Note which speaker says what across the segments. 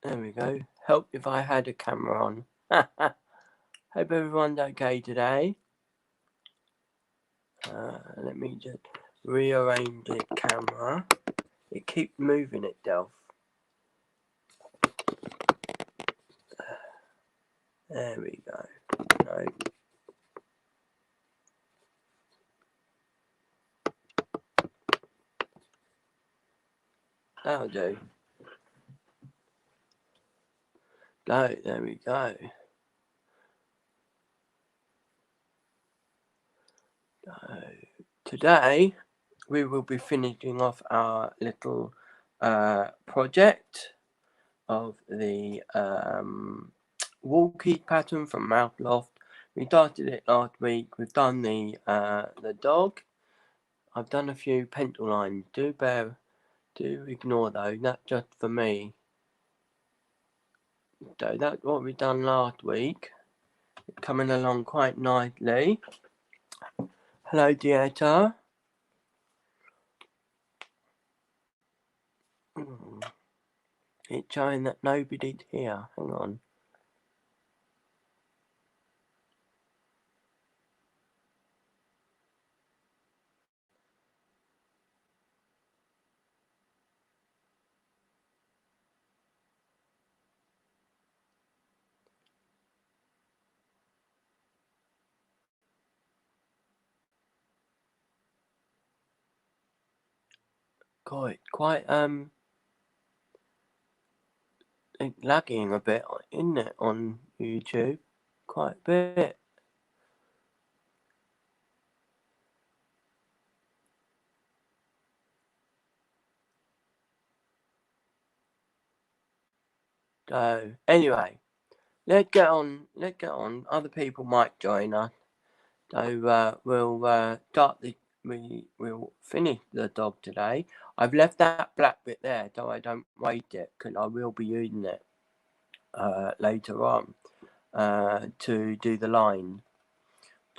Speaker 1: There we go. Help if I had a camera on. Hope everyone's okay today. Let me just rearrange the camera. It keeps moving itself. There we go. No. That'll do. Go. There we go. Today we will be finishing off our little project of the Walkies pattern from Mouseloft. We started it last week. We've done the dog. I've done a few pencil lines. Do ignore those. That's just for me. So that's what we've done last week. Coming along quite nicely. Hello, Dieta. It's showing that nobody's here. Hang on. Quite it's lagging a bit, isn't it, on YouTube? Quite a bit. So anyway, let's get on. Other people might join us. So we'll start we'll finish the dog today. I've left that black bit there so I don't waste it, because I will be using it later on to do the line.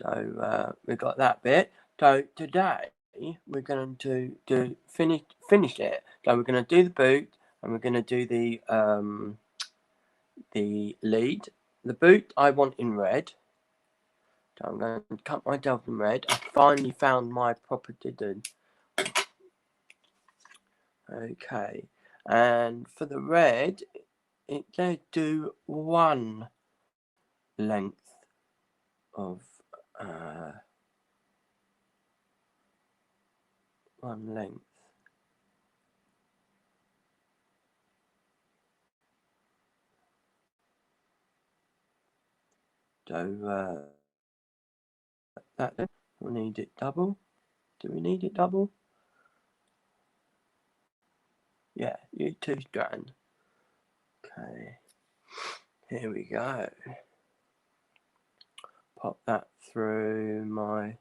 Speaker 1: So we've got that bit. So today we're going to finish it. So we're going to do the boot, and we're going to do the lead. The boot I want in red. So I'm going to cut myself in red. I finally found my proper diddle. Okay, and for the red, let's do one length of one length. So that we'll need it double. Do we need it double? Yeah, you 2 strands. Okay, here we go. Pop that through my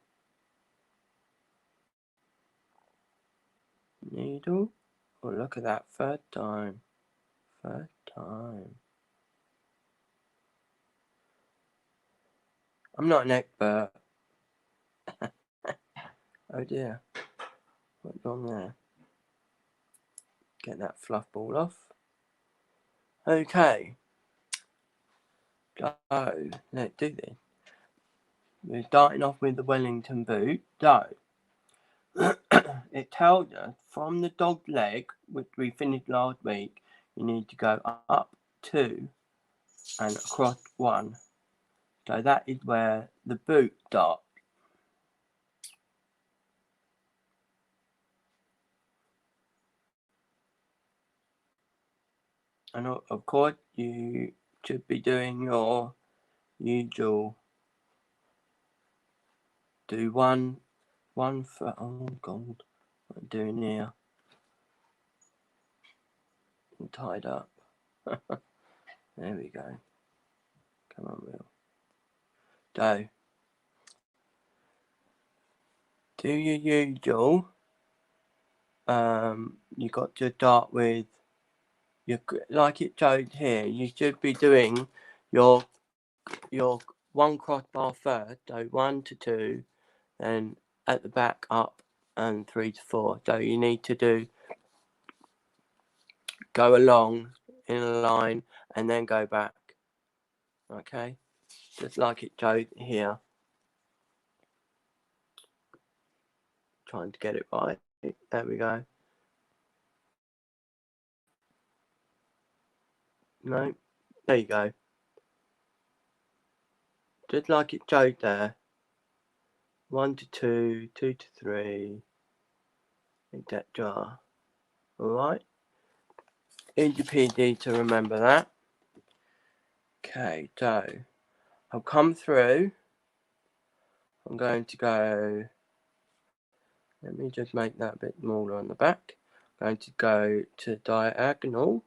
Speaker 1: needle. Oh, look at that, third time. I'm not an expert. Oh dear. What's on there? Get that fluff ball off. Okay. So, let's do this. We're starting off with the Wellington boot. So, it tells us from the dog leg, which we finished last week, you need to go up 2 and across 1. So that is where the boot starts. And of course, you should be doing your usual. Do one for, oh god, what am I doing here? I'm tied up. There we go. Come on, Will. So, do your usual. You got to start with your, like it shows here. You should be doing your 1 crossbar first. So 1 to 2, then at the back up, and 3 to 4. So you need to go along in a line and then go back. Okay, just like it showed here. Trying to get it right. There we go. No, there you go. Just like it showed there. 1 to 2, 2 to 3, etc. Alright. Easy peasy to remember that. Okay, so I'll come through. I'm going to go, let me just make that a bit smaller on the back. I'm going to go to diagonal.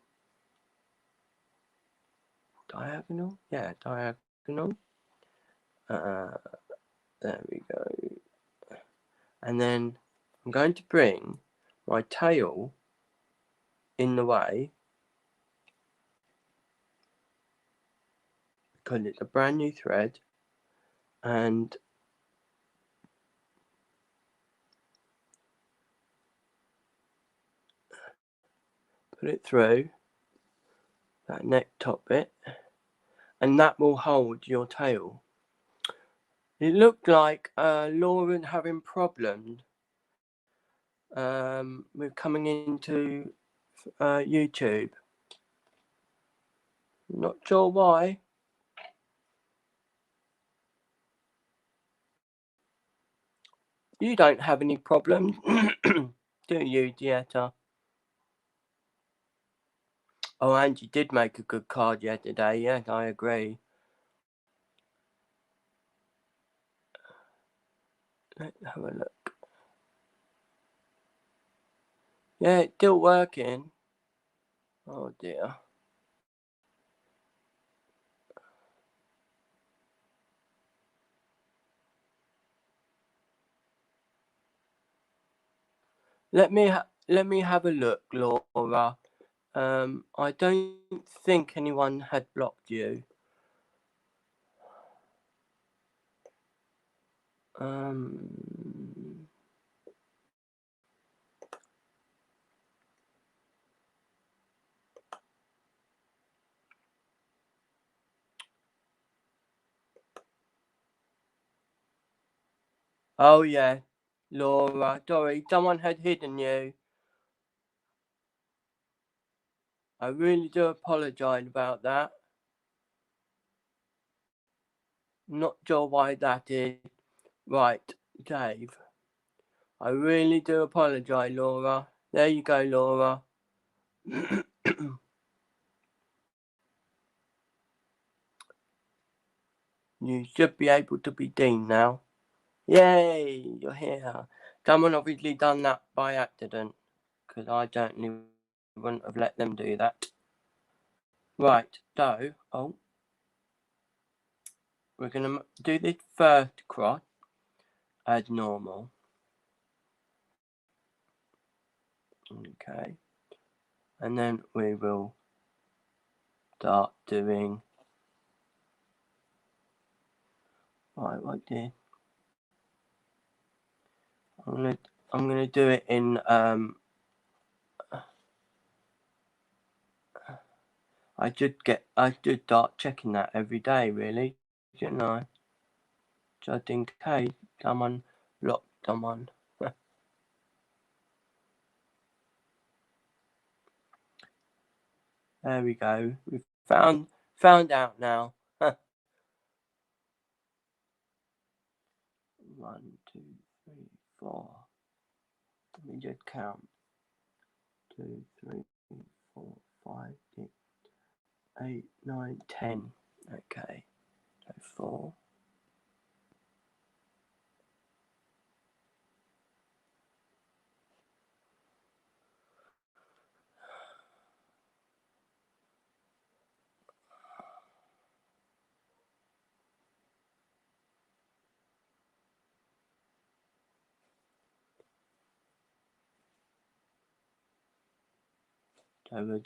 Speaker 1: Diagonal? Yeah, diagonal. There we go. And then I'm going to bring my tail in the way because it's a brand new thread, and put it through that neck top bit, and that will hold your tail. It looked like Lauren having problems with coming into YouTube. Not sure why. You don't have any problems, do you, Dieta? Oh, and you did make a good card yesterday. Yes, I agree. Let's have a look. Yeah, it's still working. Oh dear. Let me have a look, Laura. I don't think anyone had blocked you. Oh yeah, Laura. Sorry, someone had hidden you. I really do apologise about that. Not sure why that is. Right, Dave. I really do apologise, Laura. There you go, Laura. You should be able to be Dean now. Yay, you're here. Someone obviously done that by accident, because I certainly wouldn't have let them do that. Right, so, we're going to do this first cross as normal. Okay. And then we will start doing, right, like this. I'm gonna do it in I should start checking that every day, really, shouldn't I? Just in case someone blocked someone. There we go. We've found out now. 1, 2, 3, 4. Let me just count. 2, 3, 4, 5, 6, 8, 9, 10. Okay. So 4. So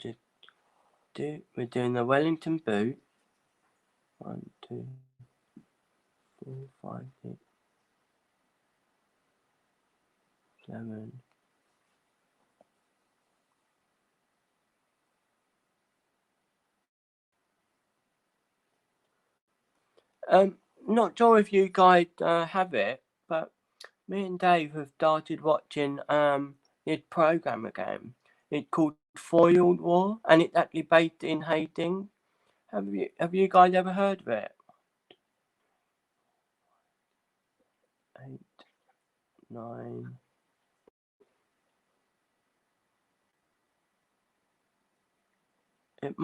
Speaker 1: we're doing the Wellington boot. 1, 2, 4, 5, 6, 7. Not sure if you guys have it, but me and Dave have started watching his program again. It's called Foiled War, and it's actually based in Hastings. Have you guys ever heard of it? 8, 9. It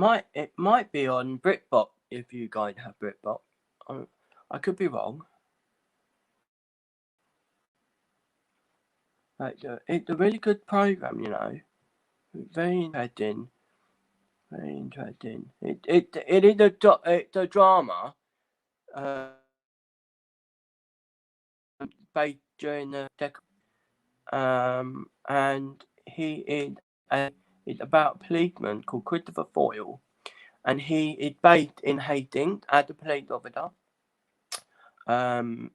Speaker 1: might be on BritBox if you guys have BritBox. I could be wrong. It's a really good program, you know. Very interesting. Very interesting. It is it's a drama. Based during the and he is it's about a policeman called Christopher Foyle, and he is based in Hastings as a police officer.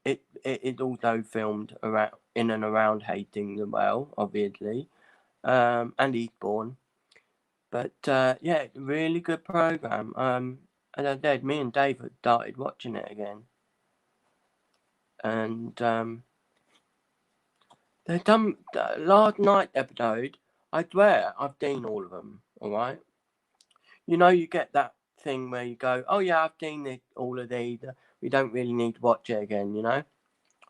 Speaker 1: It is also filmed around in and around Hastings as well, obviously, and Eastbourne. But yeah, it's a really good program. As I said, me and David started watching it again, and there's some last night episode. I swear I've seen all of them. All right, you know, you get that thing where you go, "Oh yeah, I've seen all of these. We don't really need to watch it again," you know.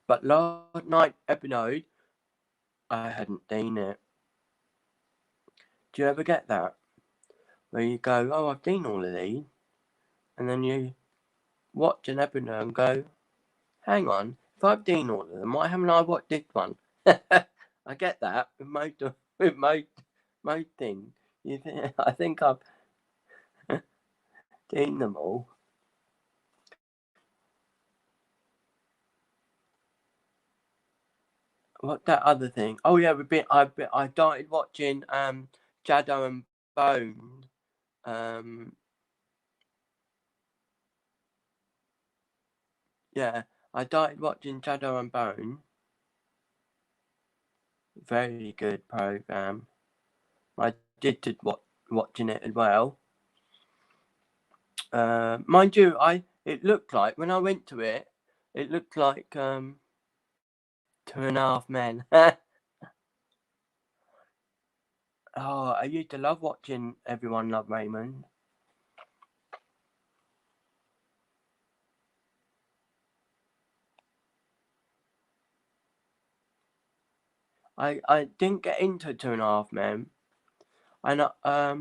Speaker 1: But last night episode, I hadn't seen it. Do you ever get that? Where you go, "Oh, I've seen all of these," and then you watch an episode and go, "Hang on, if I've seen all of them, why haven't I watched this one?" I get that with most things. I think I've seen them all. What's that other thing? Oh yeah, I started watching Shadow and Bone. Um, yeah, I started watching Shadow and Bone. Very good program. I did to watching it as well. Mind you, it looked like when I went to it, it looked like 2.5 Men. Oh, I used to love watching Everyone Love Raymond. I didn't get into 2.5 Men. And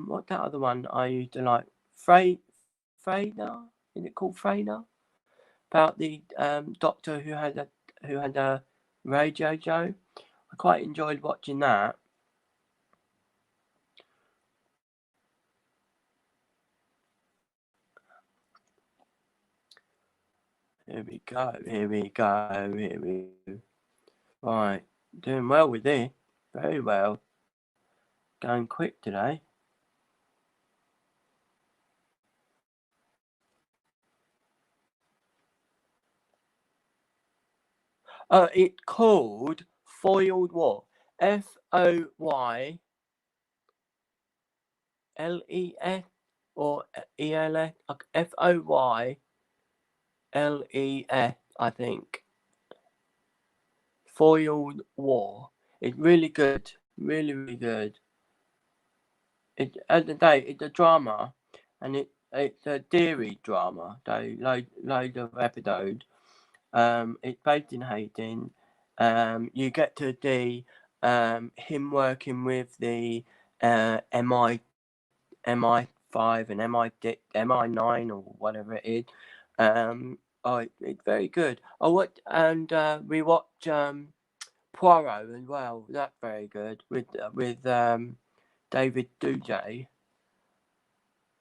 Speaker 1: what's that other one I used to like? Freda? Is it called Freda? About the doctor who had a radio show. I quite enjoyed watching that. Here we go. Here we go. Here we go. Right, doing well with this. Very well. Going quick today. It's called Foiled War. Foyles or ELS? Foyles, I think. Foiled War. It's really good. Really, really good. At the day, it's a drama, and it's a dairy drama. So loads of episodes. It's based in Hayden. You get to see him working with the MI5 and MI9 or whatever it is. It's very good. We watch Poirot as well. That's very good with David Doucet.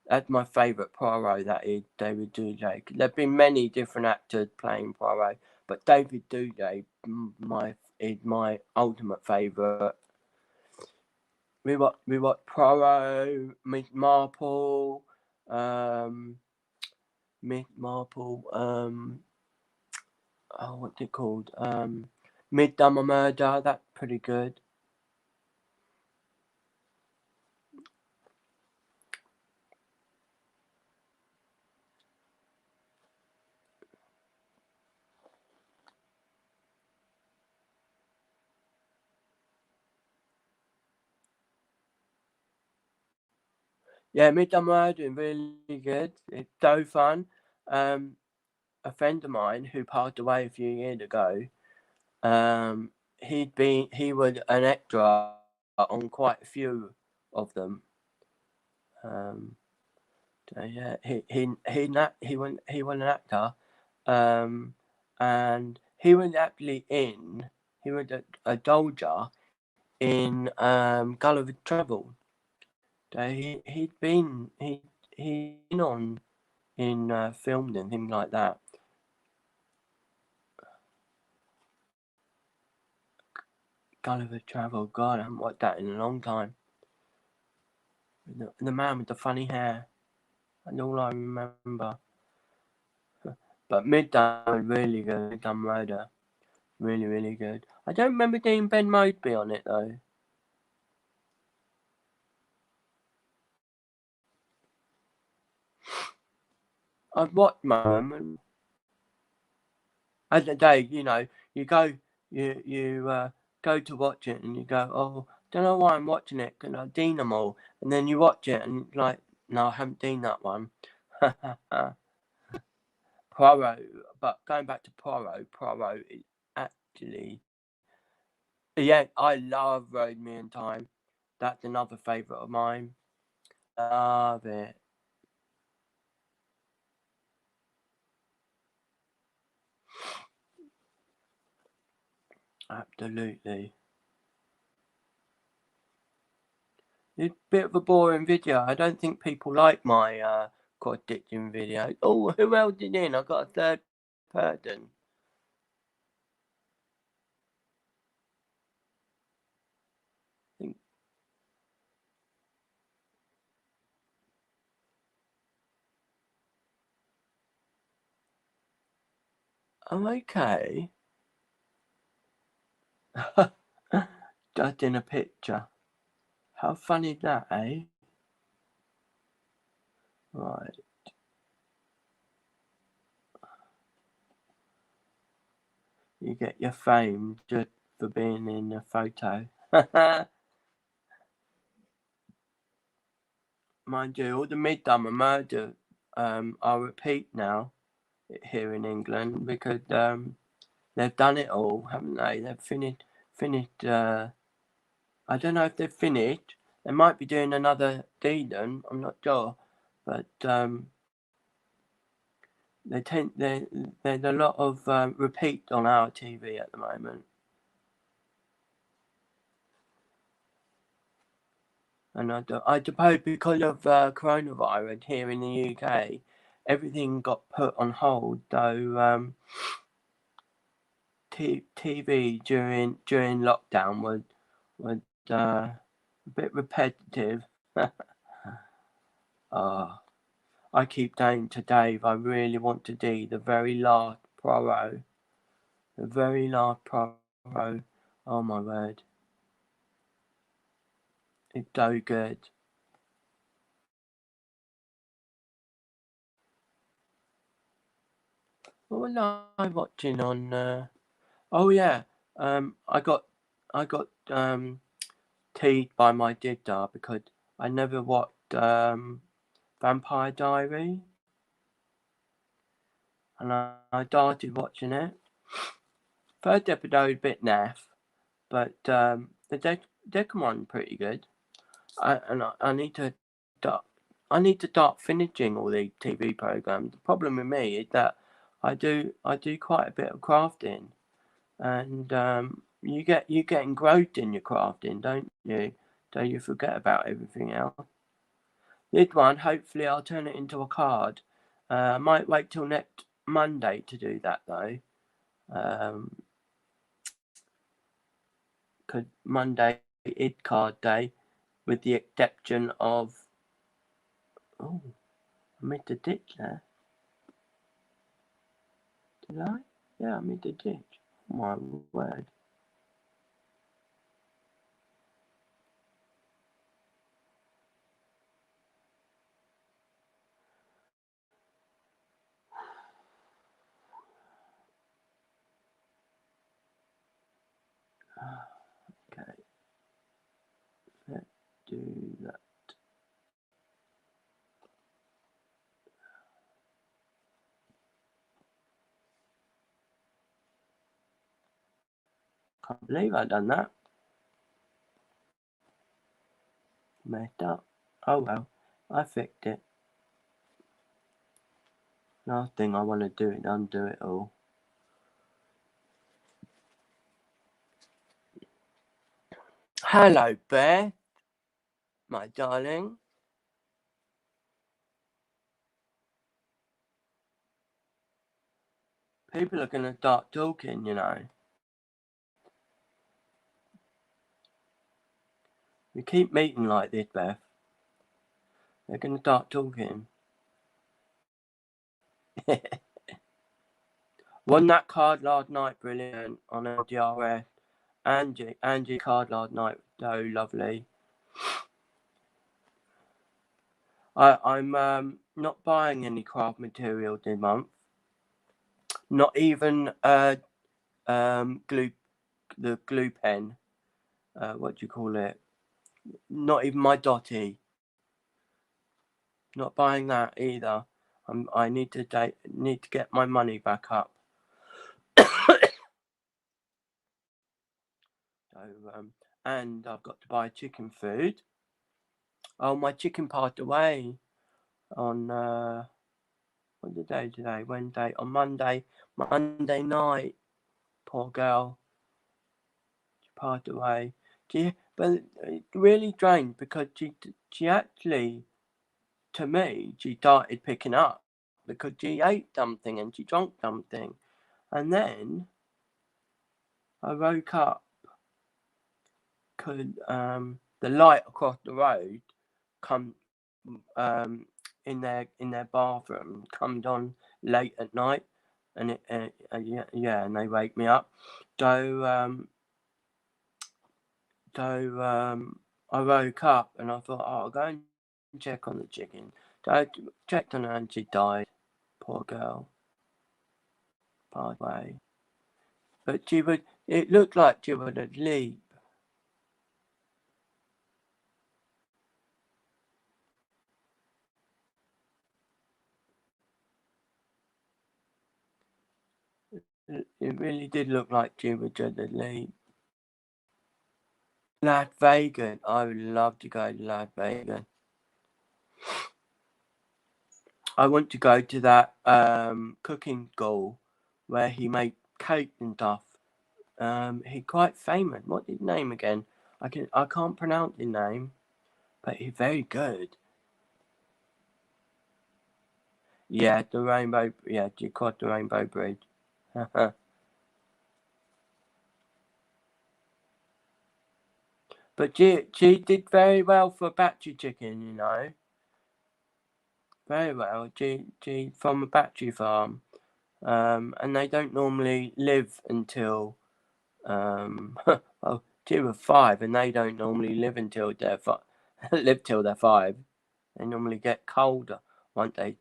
Speaker 1: That's my favourite Poirot. That is David Doucet. There've been many different actors playing Poirot, but David Doucet is my ultimate favourite. We watch Poirot, Miss Marple, um, Miss Marple. What's it called? Midsummer Murder. That's pretty good. Yeah, Midnight Murder, really good. It's so fun. A friend of mine who passed away a few years ago, he was an actor on quite a few of them. Um, so yeah, he was an actor, um, and he was a soldier in Gulliver Travel. So he'd been on in filmed and things like that. Gulliver Travel, God, I haven't watched that in a long time. The man with the funny hair, that's all I remember. But Midnight was really good. Midnight Murder, really, really good. I don't remember seeing Ben Mosby on it though. I've watched them. As a day, you go to watch it and you go, oh, don't know why I'm watching it because I've seen them all, and then you watch it and it's like, no, I haven't seen that one. Poirot, but going back to Poirot is actually, yeah, I love Road Me in Time. That's another favourite of mine. Love it. Absolutely. It's a bit of a boring video. I don't think people like my quad ditching video. Oh, who else is in? I got a third person. Think, I'm okay. Just in a picture. How funny is that, eh? Right. You get your fame just for being in a photo. Mind you, all the Midsummer Murder are repeat now here in England because they've done it all, haven't they? They've finished. I don't know if they've finished. They might be doing another season. I'm not sure, but there's a lot of repeat on our TV at the moment. And I suppose because of coronavirus here in the UK, everything got put on hold. So TV during lockdown was a bit repetitive. Oh, I keep saying to Dave, I really want to do the very last Poirot, the very last Poirot. Oh my word, it's so good. What was I watching on? Oh yeah, I got teased by my sister because I never watched Vampire Diary, and I started watching it. First episode a bit naff, but the second one pretty good. I need to start. I need to start finishing all these TV programs. The problem with me is that I do quite a bit of crafting, and you get engrossed in your crafting, don't you? So you forget about everything else. This one, hopefully, I'll turn it into a card. I might wait till next Monday to do that though, because Monday is card day, with the exception of, oh, I made the ditch there. Did I? Yeah, I made the ditch. Oh my word. Okay, let's do that. Can't believe I done that. Messed up. Oh well, I fixed it. Last thing I want to do is undo it all. Hello, Beth, my darling. People are going to start talking, you know. We keep meeting like this, Beth. They're going to start talking. Wasn't that card last night brilliant on LDRS? Angie card last night, so lovely. I'm not buying any craft material this month. Not even glue, the glue pen. What do you call it? Not even my dotty. Not buying that either. I need to get my money back up. So and I've got to buy chicken food. Oh, my chicken passed away on what's the day today? Wednesday. On Monday night. Poor girl. She passed away. But it's really strange because she actually, to me, she started picking up because she ate something and she drank something, and then I woke up because the light across the road come in their bathroom comes on late at night, and yeah, and they wake me up. So I woke up and I thought, oh, I'll go and check on the chicken. So I checked on her and she died. Poor girl, passed away. But it looked like she was asleep. It really did look like she was just asleep. Las Vegas. I would love to go to Las Vegas. I want to go to that cooking school where he made cake and stuff. He's quite famous. What's his name again? I can't pronounce his name, but he's very good. Yeah, the rainbow. Yeah, you caught the rainbow bridge. But she did very well for battery chicken, you know. Very well. She from a battery farm. And they don't normally live until well, she was 5, and they don't normally live until they're live till they're 5. They normally get colder once they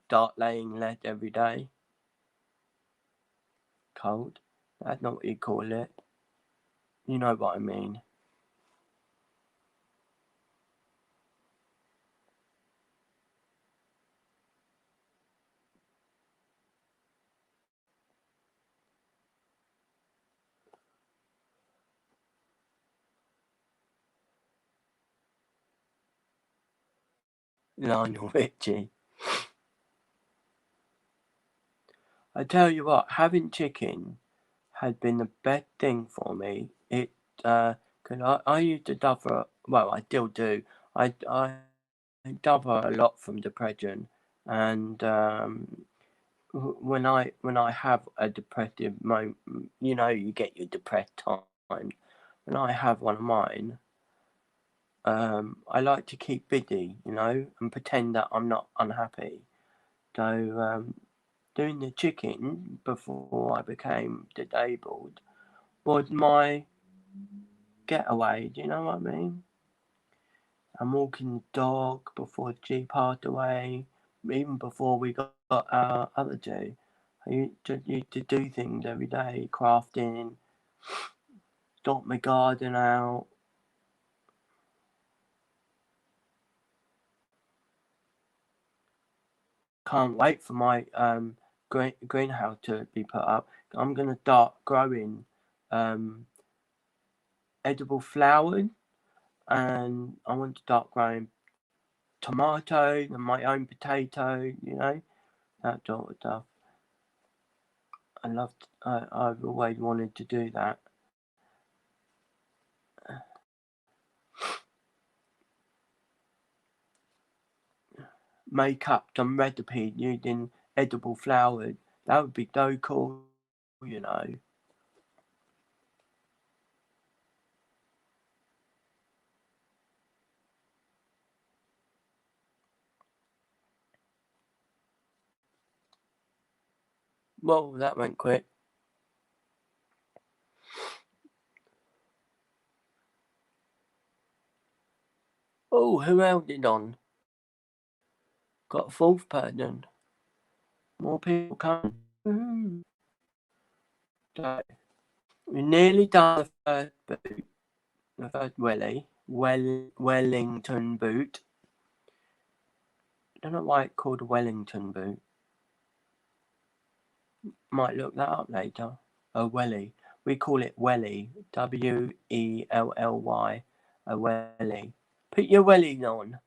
Speaker 1: start laying eggs every day. Cold. That's not what you call it. You know what I mean. Lionel Richie. I tell you what, having chicken has been the best thing for me. Cause I used to suffer. Well, I still do. I suffer a lot from depression, and when I have a depressive moment, you know, you get your depressed times. When I have one of mine, I like to keep busy, you know, and pretend that I'm not unhappy. So doing the chicken before I became disabled was my getaway. Do you know what I mean? I'm walking the dog before G passed away, even before we got our other G. I used to do things every day, crafting, sort my garden out. Can't wait for my greenhouse to be put up. I'm gonna start growing edible flowers, and I want to start growing tomatoes and my own potato, that sort of stuff. I've always wanted to do that. Make up some recipe using edible flowers. That would be so cool, Whoa, that went quick. Oh, who else is on? Got a fourth person. More people coming. Woohoo. So, we nearly done the first boot. The first Wellington boot. I don't know why it's called a Wellington boot. Might look that up later. A welly. We call it welly. Welly. A welly. Put your wellies on.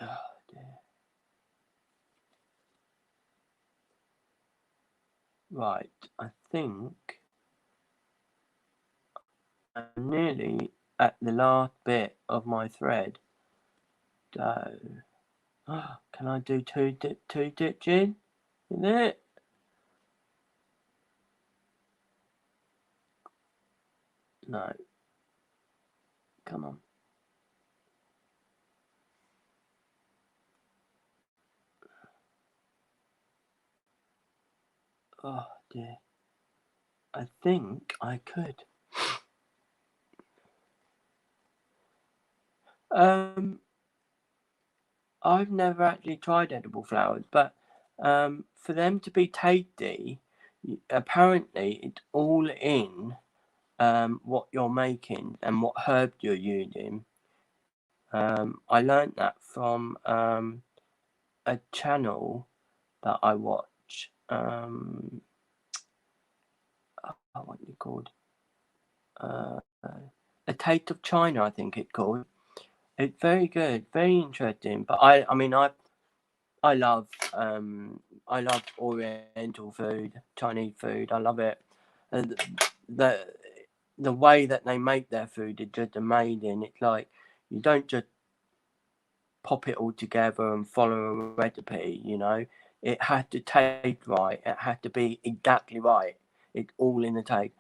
Speaker 1: Oh dear. Right, I think I'm nearly at the last bit of my thread. So, can I do two stitches? Is it? No. Come on. Oh dear. I think I could. I've never actually tried edible flowers, but for them to be tasty, apparently it's all in what you're making and what herbs you're using. I learned that from a channel that I watch. What is it called? A Taste of China, I think it's called. It's very good, very interesting. But I mean, I love Oriental food, Chinese food. I love it. And the way that they make their food is just amazing. It's like you don't just pop it all together and follow a recipe. It has to taste right. It has to be exactly right. It's all in the taste.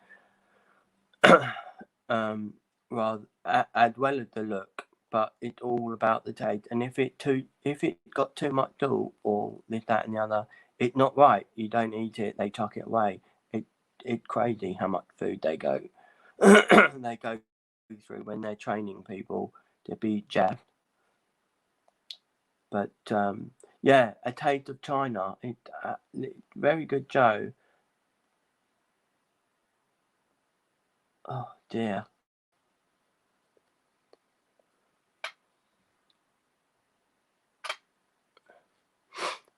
Speaker 1: Rather as well as the look, but it's all about the taste. And if it got too much salt or this, that, and the other, it's not right. You don't eat it. They chuck it away. It's crazy how much food they go they go through when they're training people to be chefs. But yeah, A Taste of China. It's very good show. Oh dear.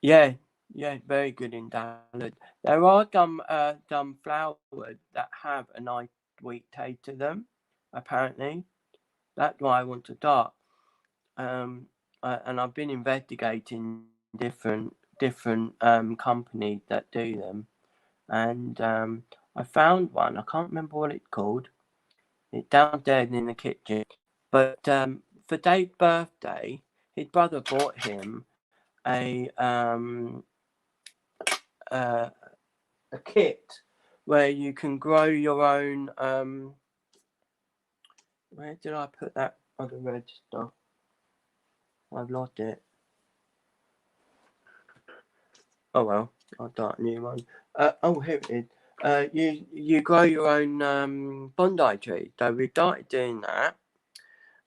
Speaker 1: Yeah, yeah, very good in salad. There are some flowers that have a nice sweet taste to them. Apparently, that's why I want to start. And I've been investigating different companies that do them, and I found one. I can't remember what it's called. It's downstairs in the kitchen. But for Dave's birthday, his brother bought him a uh, a kit where you can grow your own. Where did I put that other red stuff? I've lost it. Oh well, I'll start a new one. Oh, here it is. You grow your own Bondi tree. So we started doing that,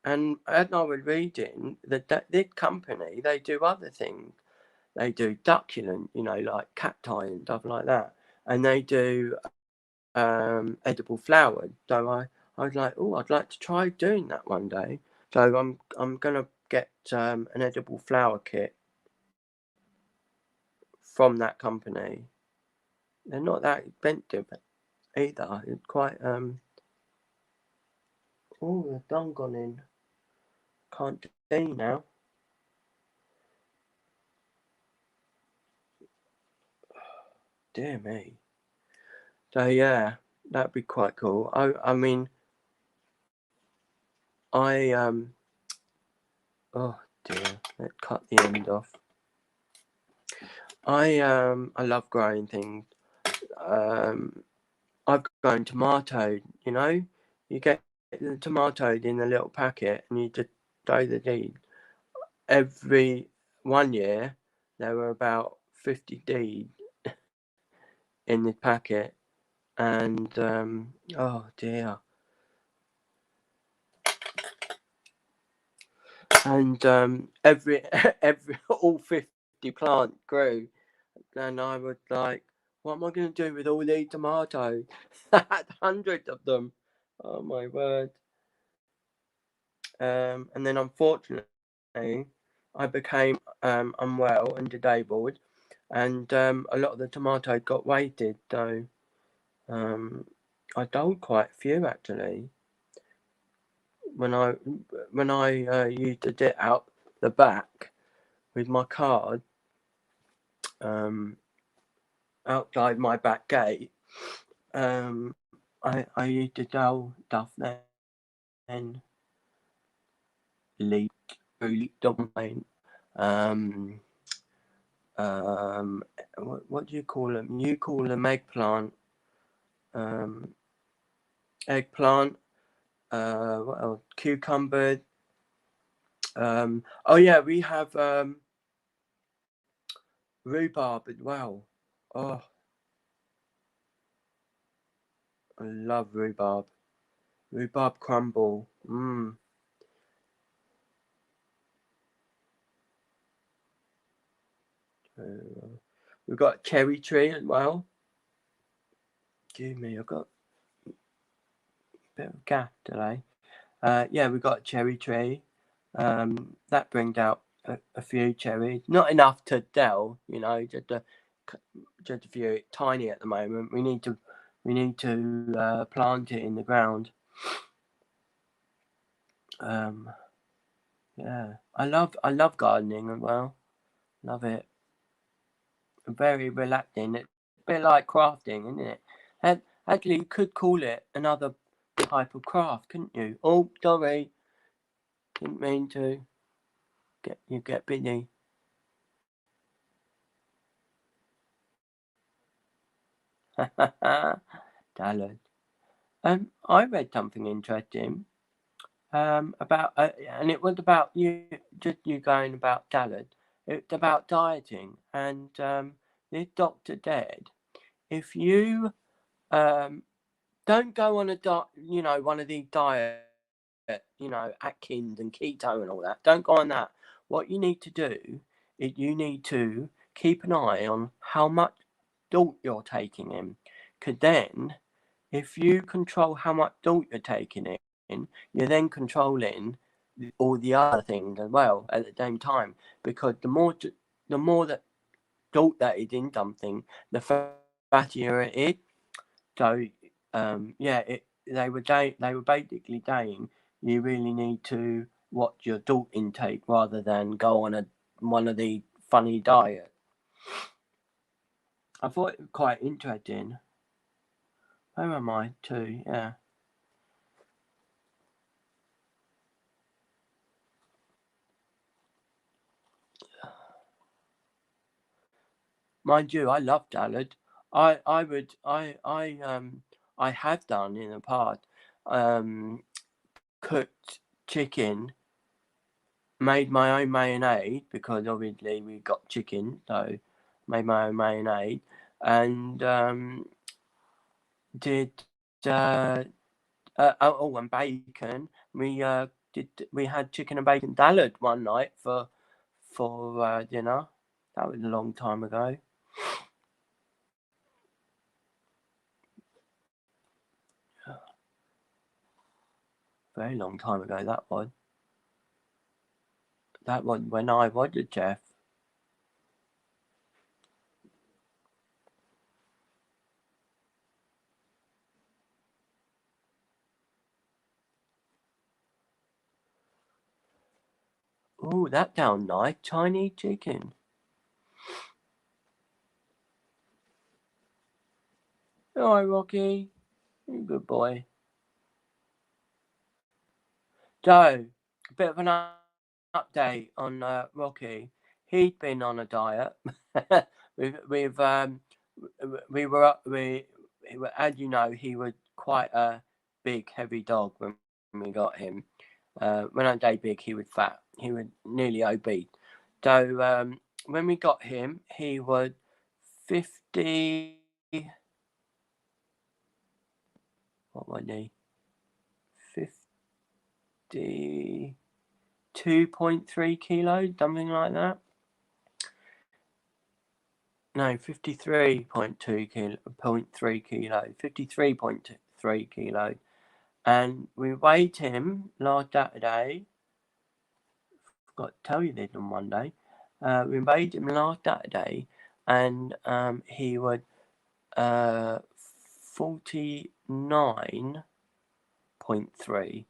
Speaker 1: and as I was reading, that this company they do other things. They do succulent, like cacti and stuff like that, and they do edible flowers. So I was like, oh, I'd like to try doing that one day. So I'm gonna get an edible flour kit from that company. They're not that expensive either. It's quite oh, the done gone in. Can't see now. Dear me. So yeah, that'd be quite cool. I mean, oh dear, let's cut the end off. I love growing things. I've grown tomato. You know, you get the tomato in a little packet, and you just throw the seed. Every 1 year, there were about 50 seeds in the packet, and oh dear. And every all 50 plants grew, and I was like, what am I going to do with all these tomatoes? I had hundreds of them. Oh my word. And then unfortunately I became unwell and disabled, and a lot of the tomatoes got wasted, so I sold quite a few actually when I used to get out the back with my card outside my back gate. I used to sell stuff then. Leek, dumpling, what do you call them? You call them eggplant, eggplant. What else? Cucumber. Oh yeah, we have rhubarb as well. Oh, I love rhubarb. Rhubarb crumble. We've got a cherry tree as well. Excuse me, I've got a bit of gas today. Yeah, we've got a cherry tree. That brings out a few cherries. Not enough to sell, you know, just a few. It's tiny at the moment. We need to plant it in the ground. Yeah, I love gardening as well. Love it. Very relaxing. It's a bit like crafting, isn't it? Actually, you could call it another type of craft, couldn't you? Oh, sorry, didn't mean to get busy. Salad. I read something interesting. About and it was about you, just you going about salad. It's about dieting, and this doctor said if you don't go on a diet, you know, one of these diets, you know, Atkins and keto and all that. Don't go on that. What you need to do is you need to keep an eye on how much salt you're taking in, because then if you control how much salt you're taking in, you're then controlling all the other things as well at the same time. Because the more that salt that is in something, the fattier it is. So yeah, they were basically saying you really need to watch your salt intake rather than go on one of the funny diets. I thought it was quite interesting. Where am I? Too, yeah. Mind you, I love salad. I would I have done in the past um cooked chicken, made my own mayonnaise because obviously we got chicken, so made my own mayonnaise, and did uh, and bacon. We had chicken and bacon salad one night for dinner. That was a long time ago. Very long time ago that was. That was when I was a chef. Oh, that sounds nice. Chinese chicken. Alright, Rocky. You're a good boy. So, a bit of an update on Rocky. He'd been on a diet. we've we were as you know, he was quite a big, heavy dog when we got him. When I say big, he was fat. He was nearly obese. So when we got him, he was 50. What was he? 52.3 kilos, something like that. No, 53.2 kilo, 0.3 kilo, 53.3 kilos. And we weighed him last Saturday. Forgot to tell you this on Monday. We weighed him last Saturday, and he was 49.3.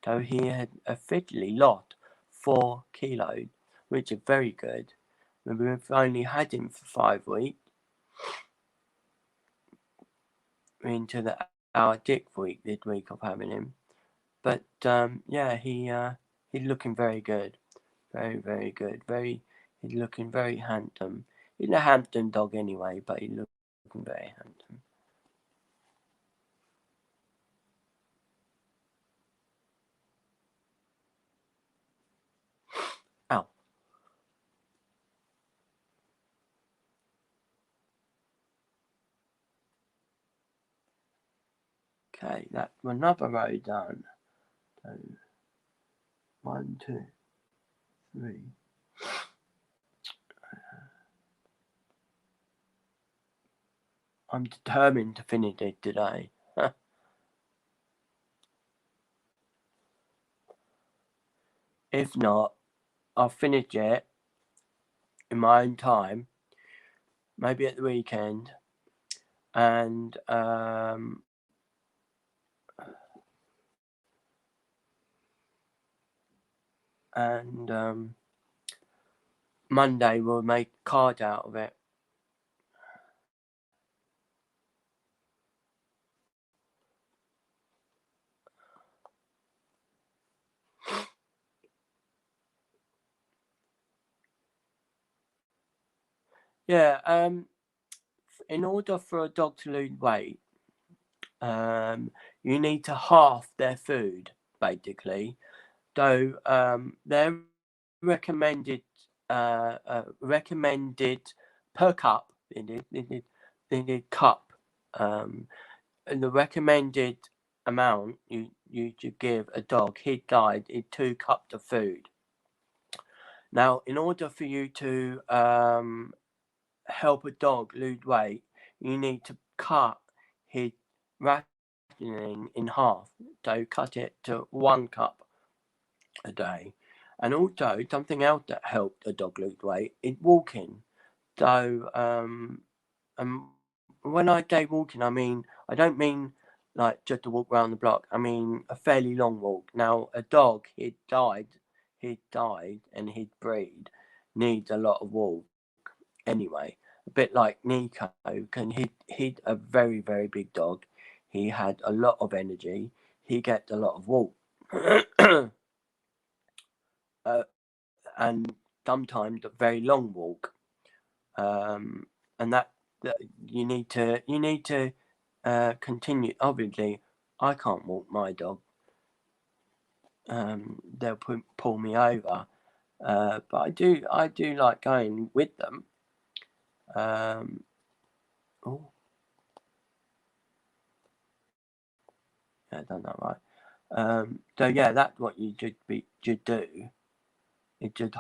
Speaker 1: So he had officially lost 4 kilos, which is very good. We've only had him for 5 weeks. We're into our 6th week this week of having him. But yeah, he's looking very good. Very, very good. He's looking very handsome. He's a handsome dog anyway, but he's looking very handsome. Ow. Okay, that's another row done. So, 1, 2, 3. I'm determined to finish it today. If not, I'll finish it in my own time, maybe at the weekend, and Monday we'll make cards out of it. Yeah, in order for a dog to lose weight, you need to halve their food, basically. So their recommended recommended per cup, they need cup, and the recommended amount you should give a dog his size is 2 cups of food. Now, in order for you to help a dog lose weight, you need to cut his rationing in half. So cut it to 1 cup a day. And also, something else that helped a dog lose weight is walking. So, when I say walking, I don't mean like just to walk around the block. I mean a fairly long walk. Now, a dog, he died, and his breed needs a lot of walk anyway. A bit like Nico, he's a very, very big dog. He had a lot of energy. He gets a lot of walk. And sometimes a very long walk. And that you need to continue. Obviously, I can't walk my dog. They'll pull me over. But I do like going with them. Oh, yeah, I done that right. So yeah, that's what you should do. It's just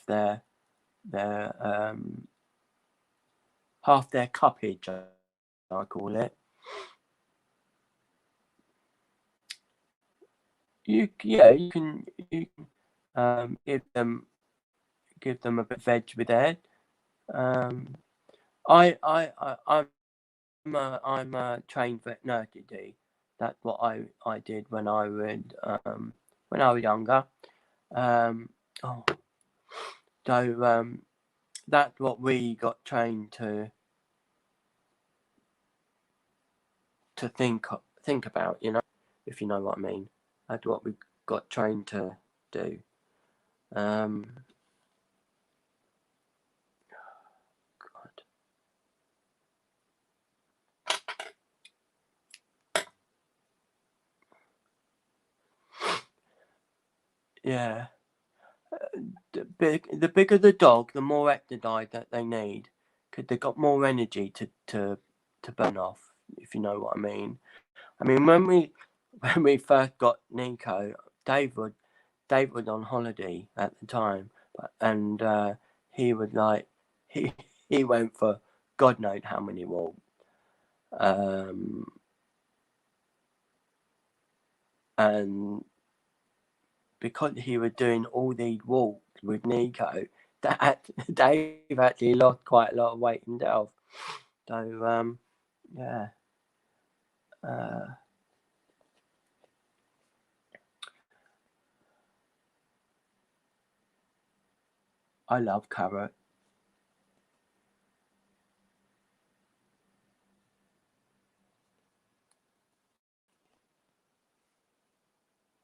Speaker 1: their half their cuppage, I call it. You can Give them a bit of veg with it. I'm a trained vet nurse. That's what I did when I was younger. Um, oh, so that's what we got trained to think about. If you know what I mean. That's what we got trained to do. God. Yeah. The bigger the dog, the more exercise that they need, because they've got more energy to burn off. If you know what I mean. I mean, when we first got Nico, Dave was on holiday at the time, and he was like he he went for God knows how many walks, and because he was doing all these walks with Nico, that Dave actually lost quite a lot of weight himself. So yeah. Uh, I love carrot.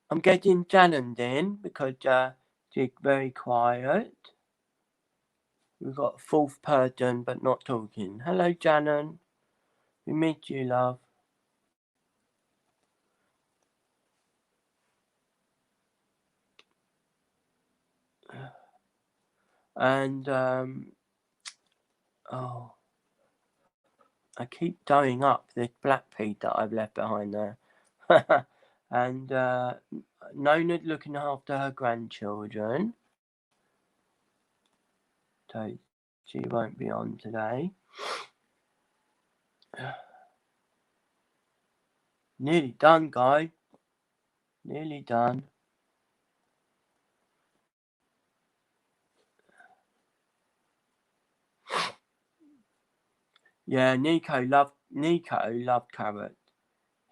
Speaker 1: I'm getting Janet in because she's very quiet. We've got a fourth person but not talking. Hello, Janet. We miss you, love. And oh, I keep throwing up this black pea that I've left behind there. And Nona's looking after her grandchildren, so she won't be on today. Nearly done, guys. Nearly done. Yeah, Nico loved carrots.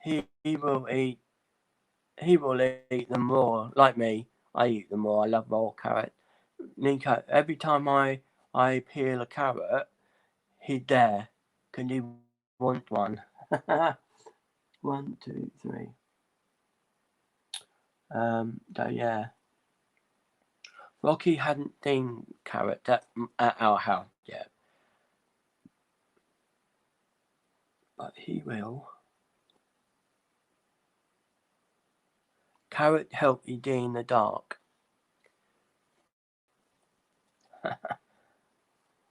Speaker 1: He will eat them raw, like me. I eat them raw. I love raw carrots. Nico, every time I peel a carrot, he's there. Can you want one? 1, 2, 3. So yeah, Rocky hadn't seen carrots at our house yet, but he will. Carrot help you see in the dark.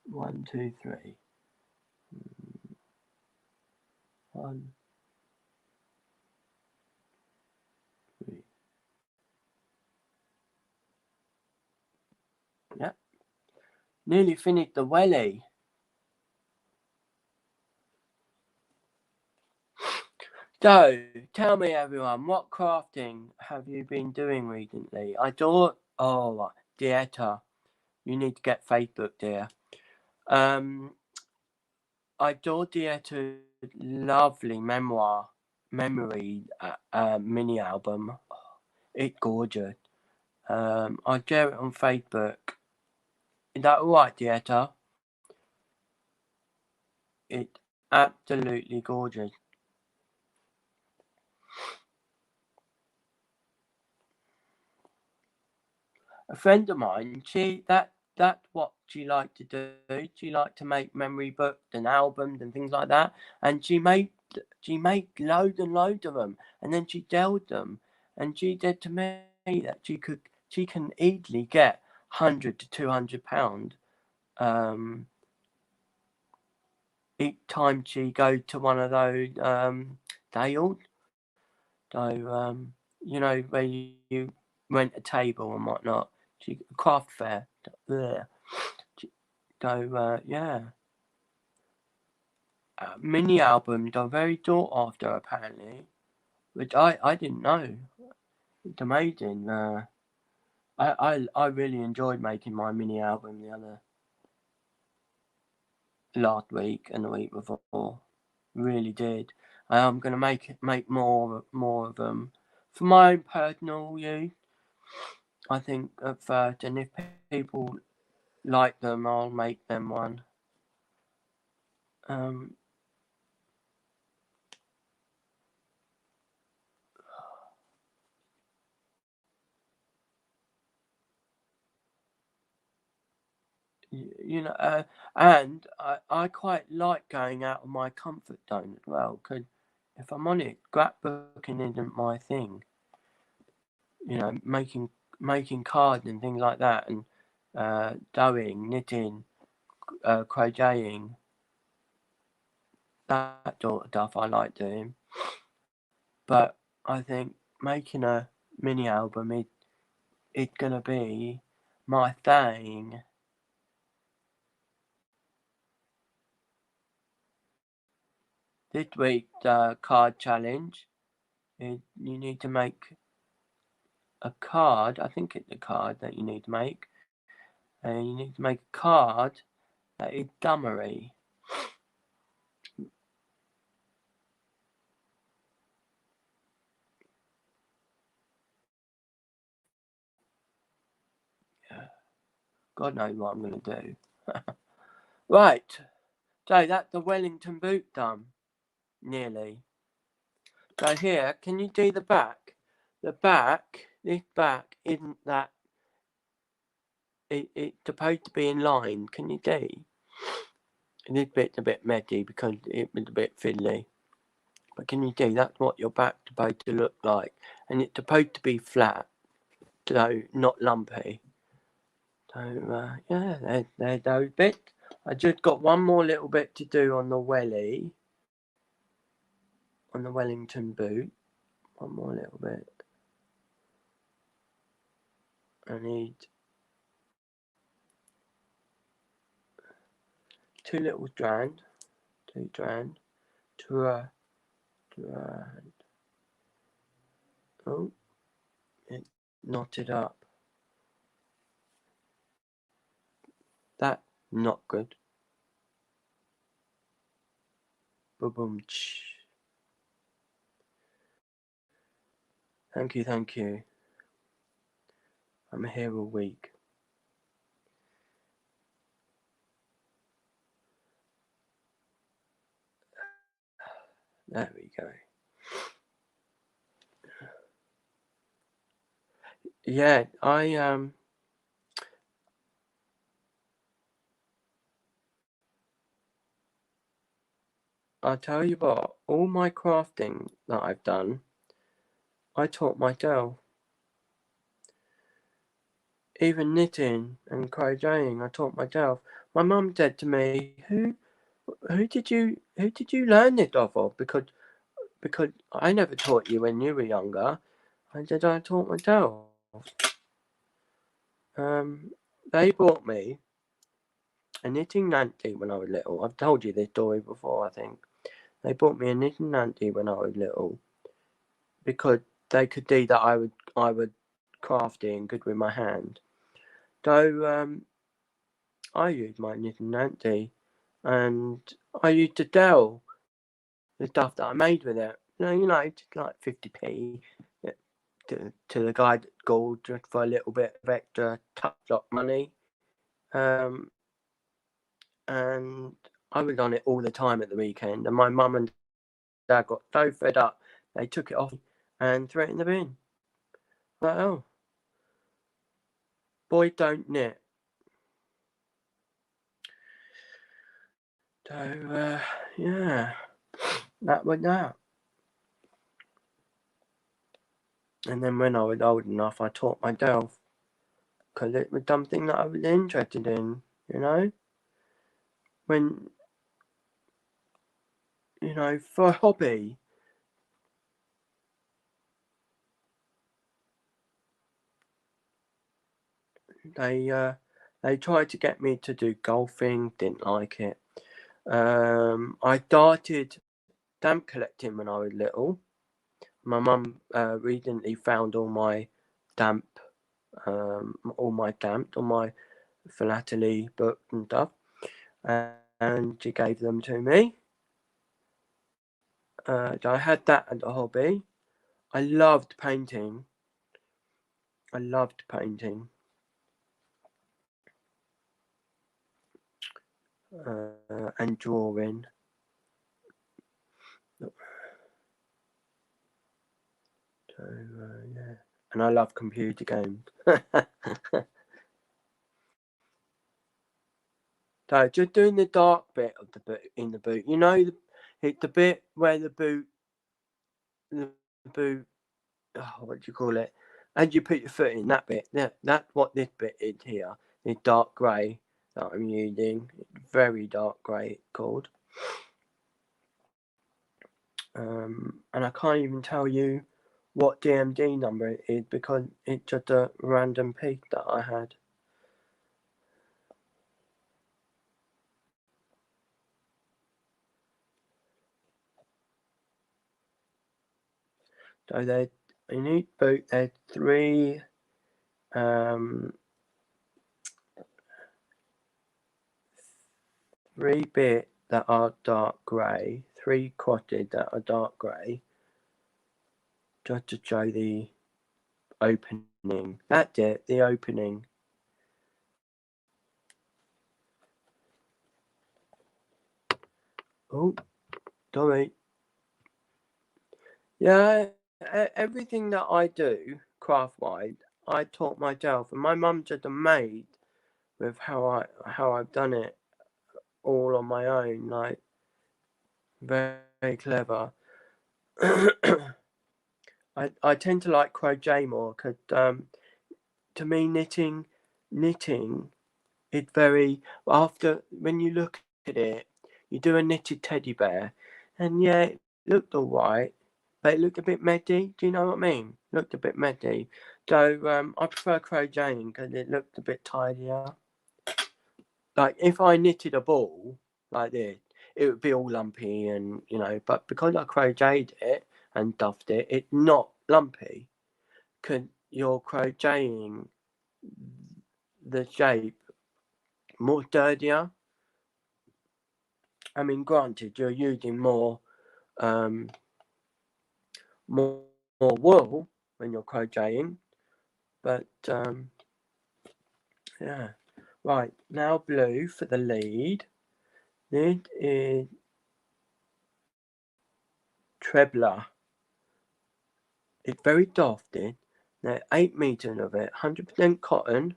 Speaker 1: 1, 2, 3. 1, 3. Yep. Nearly finished the welly. So, tell me everyone, what crafting have you been doing recently? I thought, oh, Dieta, you need to get Facebook, dear. I saw Dieta's lovely memory mini album. It's gorgeous. I'll share it on Facebook. Is that alright, Dieta? It's absolutely gorgeous. A friend of mine, that's what she liked to do. She liked to make memory books and albums and things like that. And she made loads and loads of them, and then she sold them. And she said to me that she can easily get £100 to £200 each time she goes to one of those sales. So where you rent a table and whatnot. Craft fair. There. So yeah. Mini albums are very sought after apparently, which I didn't know. It's amazing. I really enjoyed making my mini album last week and the week before. Really did. I'm gonna make more of them for my own personal use. I think at first, and if people like them, I'll make them one. You know, and I quite like going out of my comfort zone as well. Because if I'm honest, scrapbooking isn't my thing. You know, making cards and things like that, and sewing, knitting, crocheting, that sort of stuff I like doing. But I think making a mini album it's gonna be my thing. This week's card challenge is you need to make a card. I think it's a card that you need to make. And you need to make a card that is dummery. Yeah. God knows what I'm going to do. Right. So that's the Wellington boot done. Nearly. So here, can you do the back? The back, this back isn't that. It's supposed to be in line. Can you see? This bit's a bit messy because it was a bit fiddly. But can you see? That's what your back's supposed to look like. And it's supposed to be flat. So not lumpy. So yeah, there's those bits. I just got one more little bit to do on the welly. On the Wellington boot. One more little bit. I need two little strands. Two strands. Strand. Oh, it knotted up. That's not good. Boom. Thank you. I'm here all week. There we go. Yeah, I'll tell you what, all my crafting that I've done, I taught myself. Even knitting and crocheting, I taught myself. My mum said to me, "Who did you learn this off of?" Because I never taught you when you were younger. I said I taught myself. They bought me a knitting Nancy when I was little. I've told you this story before, I think. They bought me a knitting Nancy when I was little because they could see that I would crafty and good with my hand. So I used my knitting Nancy, and I used to sell the stuff that I made with it. You know, just like 50p to the guy at school just for a little bit of extra touch up money. And I was on it all the time at the weekend, and my mum and dad got so fed up, they took it off and threw it in the bin. Like, oh, boys don't knit. So, yeah, that was that. And then when I was old enough, I taught myself because it was something that I was interested in, you know? When, you know, for a hobby. They tried to get me to do golfing, didn't like it. I started stamp collecting when I was little. My mum recently found all my stamp all my stamps, all my philately books and stuff, and she gave them to me. So I had that as a hobby. I loved painting. I loved painting. And drawing. So yeah, and I love computer games. So just doing the dark bit of the boot in the boot. You know, the bit where the boot. Oh, what do you call it? As you put your foot in that bit. That's what this bit is here. The dark grey that I'm using. Very dark grey it's called. And I can't even tell you what DMD number it is because it's just a random piece that I had. So there's in each boot there's three bits that are dark grey, three crotches that are dark grey, just to show the opening. That's it, the opening. Oh, sorry. Yeah, everything that I do craft-wise, I taught myself, and my mum's just amazed with how I've done it all on my own. Like very, very clever. I tend to like crochet more because to me knitting is very after when you look at it, you do a knitted teddy bear, and yeah, it looked all right, but it looked a bit messy. Do you know what I mean? Looked a bit messy. So I prefer crocheting because it looked a bit tidier. Like if I knitted a ball like this, it would be all lumpy and but because I crocheted it and stuffed it, it's not lumpy. Because you're crocheting the shape more sturdier. I mean, granted, you're using um, more, more wool when you're crocheting, but yeah. Right, now blue for the lead. This is Trebler. It's very dofted. There are 8 meters of it, 100% cotton.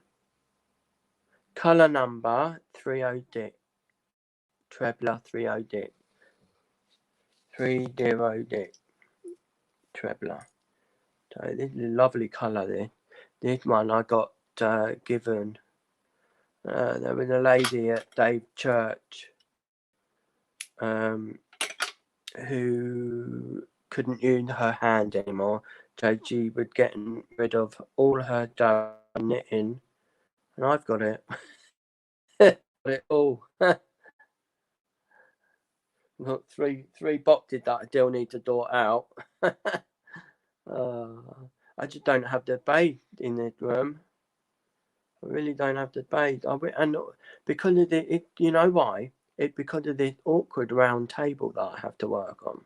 Speaker 1: Colour number 306. Trebler 306. 306. Trebler. So this is a lovely colour. This one I got given. There was a lady at Dave Church who couldn't use her hand anymore, so she was getting rid of all her knitting, and I've got it. Got it all. Got three boxes that I still need to sort out. I just don't have the base in this room. I really don't have the base. And because of it, you know why? It's because of this awkward round table that I have to work on.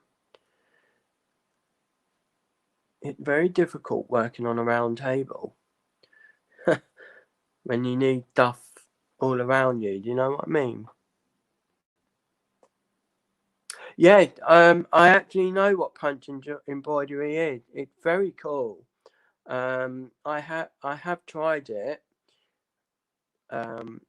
Speaker 1: It's very difficult working on a round table when you need stuff all around you. Do you know what I mean? Yeah, I actually know what punch embroidery is. It's very cool. I have tried it. Um,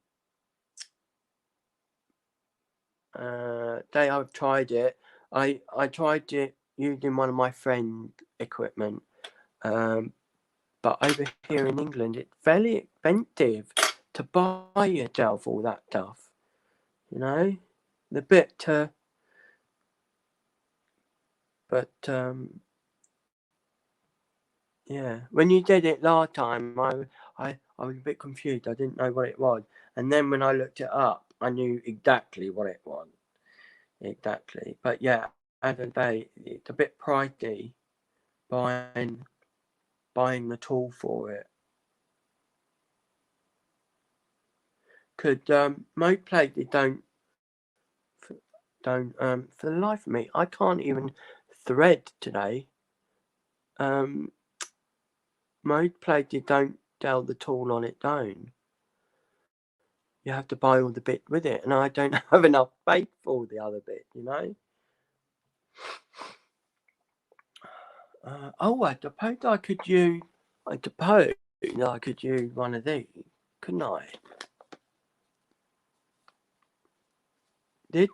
Speaker 1: Day I've tried it. I tried it using one of my friend's equipment. But over here in England, it's very expensive to buy yourself all that stuff. You know, the bit to, but yeah. When you did it last time, I was a bit confused. I didn't know what it was, and then when I looked it up, I knew exactly what it was. Exactly, but yeah, as I say, it's a bit pricey buying the tool for it. Could mode plated don't for the life of me, I can't even thread today. Mode plated don't tell the tool on it down. You have to buy all the bit with it, and I don't have enough faith for the other bit, you know. I suppose I could use. I suppose I could use one of these, couldn't I? They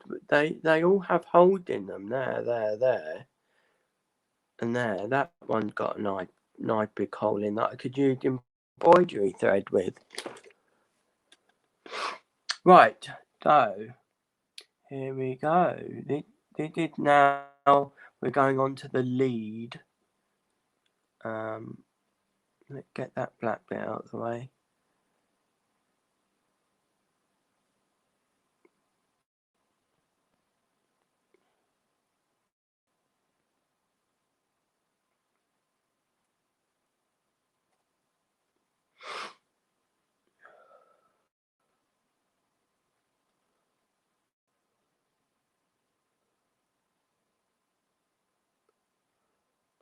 Speaker 1: all have holes in them? There, and there. That one's got a nice big hole in that I could use embroidery thread with. Right, so here we go. This is now we're going on to the lead. Let's get that black bit out of the way.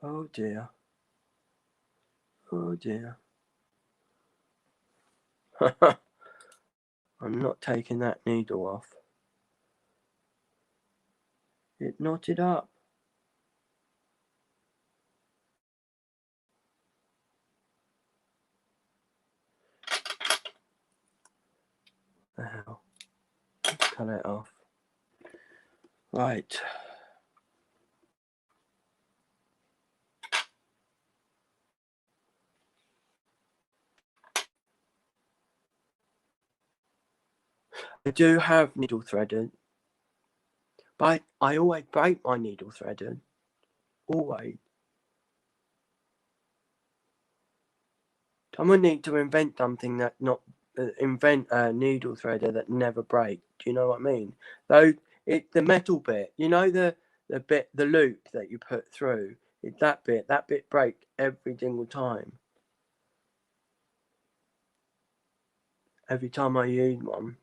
Speaker 1: Oh dear. Oh dear. I'm not taking that needle off. It knotted up. The hell. Let's cut it off. Right. I do have needle threaded, but I always break my needle threaded. Always. Someone need to invent something that not invent a needle threader that never breaks. Do you know what I mean? Though the metal bit, you know the loop that you put through. It's that bit. That bit breaks every single time. Every time I use one.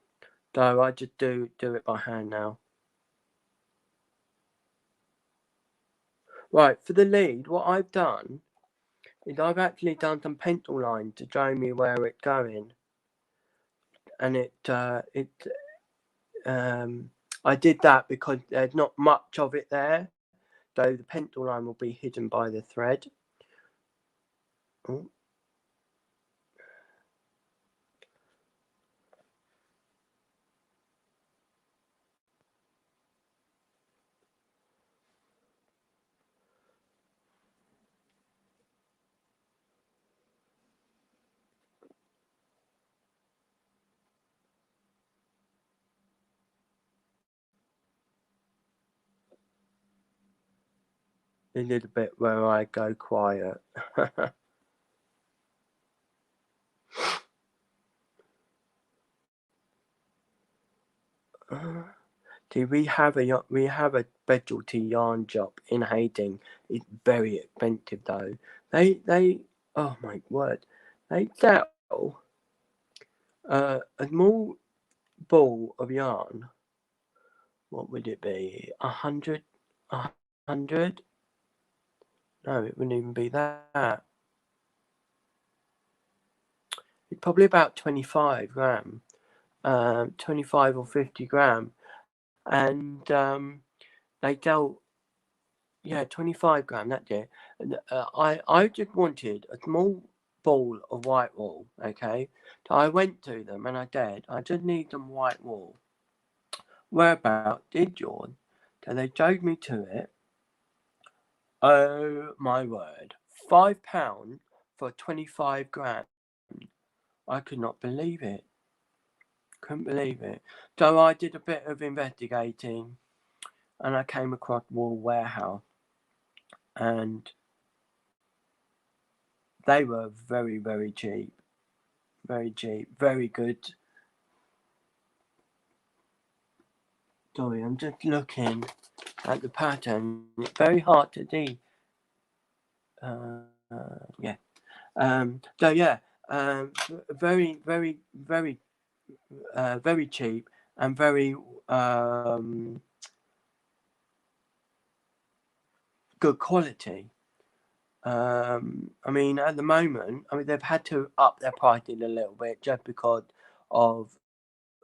Speaker 1: So I just do it by hand now. Right, for the lead, what I've done is I've actually done some pencil lines to show me where it's going. And I did that because there's not much of it there. So the pencil line will be hidden by the thread. Oh. A little bit where I go quiet. See, we have a specialty yarn shop in Hastings. It's very expensive though. They oh my word, they sell a small ball of yarn. What would it be? 100? 100? No, it wouldn't even be that. It's probably about 25 gram, 25 or 50 gram, and they sell 25 gram. That's it. And, I just wanted a small ball of white wool. Okay, so I went to them and I said I just need some white wool. Whereabout did yours? So they showed me to it. Oh my word! £5 for 25 gram. I could not believe it. Couldn't believe it. So I did a bit of investigating and I came across Wool Warehouse and they were very, very cheap. Very cheap. Very good. Sorry, I'm just looking at the pattern. It's very hard to see. Yeah. So yeah. Very, very, very, very cheap and very good quality. I mean, at the moment, I mean, they've had to up their pricing a little bit just because of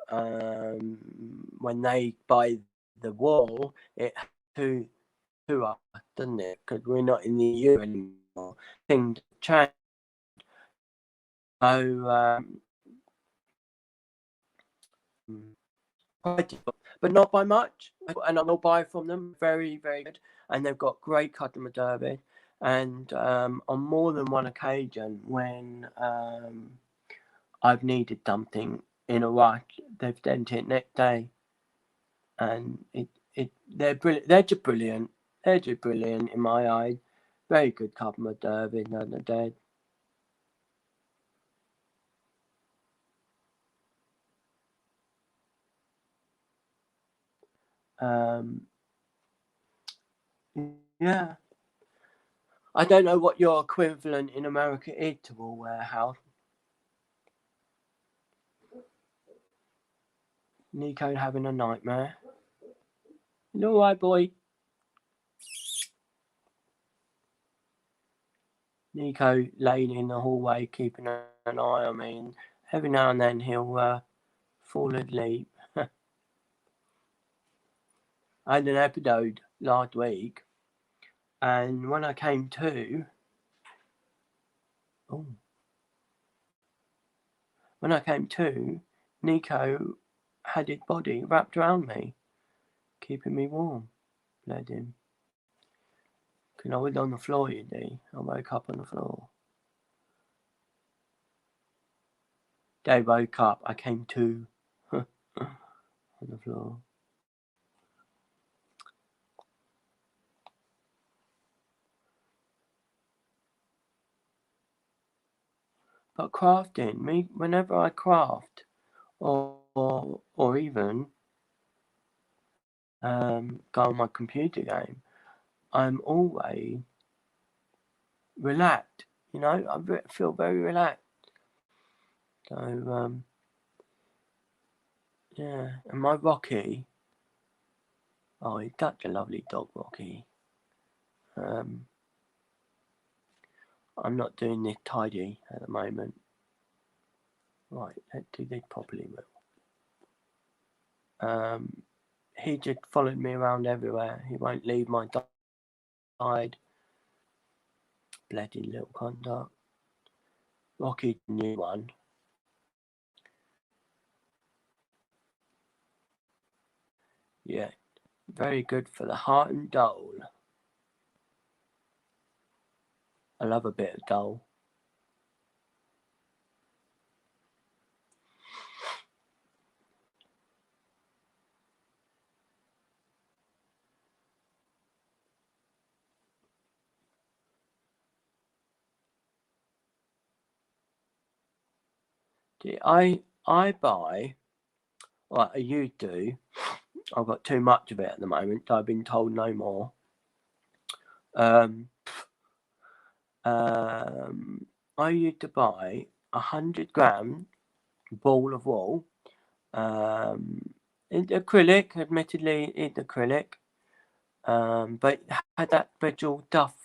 Speaker 1: when they buy the wool, it to us, doesn't it? Because we're not in the EU anymore. Things change. So, but not by much. And I will buy from them. Very, very good. And they've got great customer service. And on more than one occasion, when I've needed something in a rush, they've sent it next day. And they're brilliant. They're just brilliant. They're just brilliant in my eyes. Very good customer service, none of that. Yeah. I don't know what your equivalent in America is to a warehouse. Nico having a nightmare. You all right, boy? Nico laying in the hallway, keeping an eye on me, and every now and then he'll fall asleep. I had an episode last week, and when I came to, Nico had his body wrapped around me, keeping me warm. Bless him. Because I was on the floor, you see. I woke up on the floor. They woke up, I came to on the floor. But crafting, whenever I craft, or even go on my computer game, I'm always relaxed. You know, I feel very relaxed. So yeah, and my Rocky, he's such a lovely dog, Rocky. I'm not doing this tidy at the moment. Right, let's do this properly, Will. He just followed me around everywhere. He won't leave my side. Bloody little conduct. Rocky's the new one. Yeah, very good for the heart and soul. I love a bit of soul. I buy, well, I used to. I've got too much of it at the moment, so I've been told no more. I used to buy 100-gram ball of wool. It's acrylic, admittedly, it's acrylic. But it had that special stuff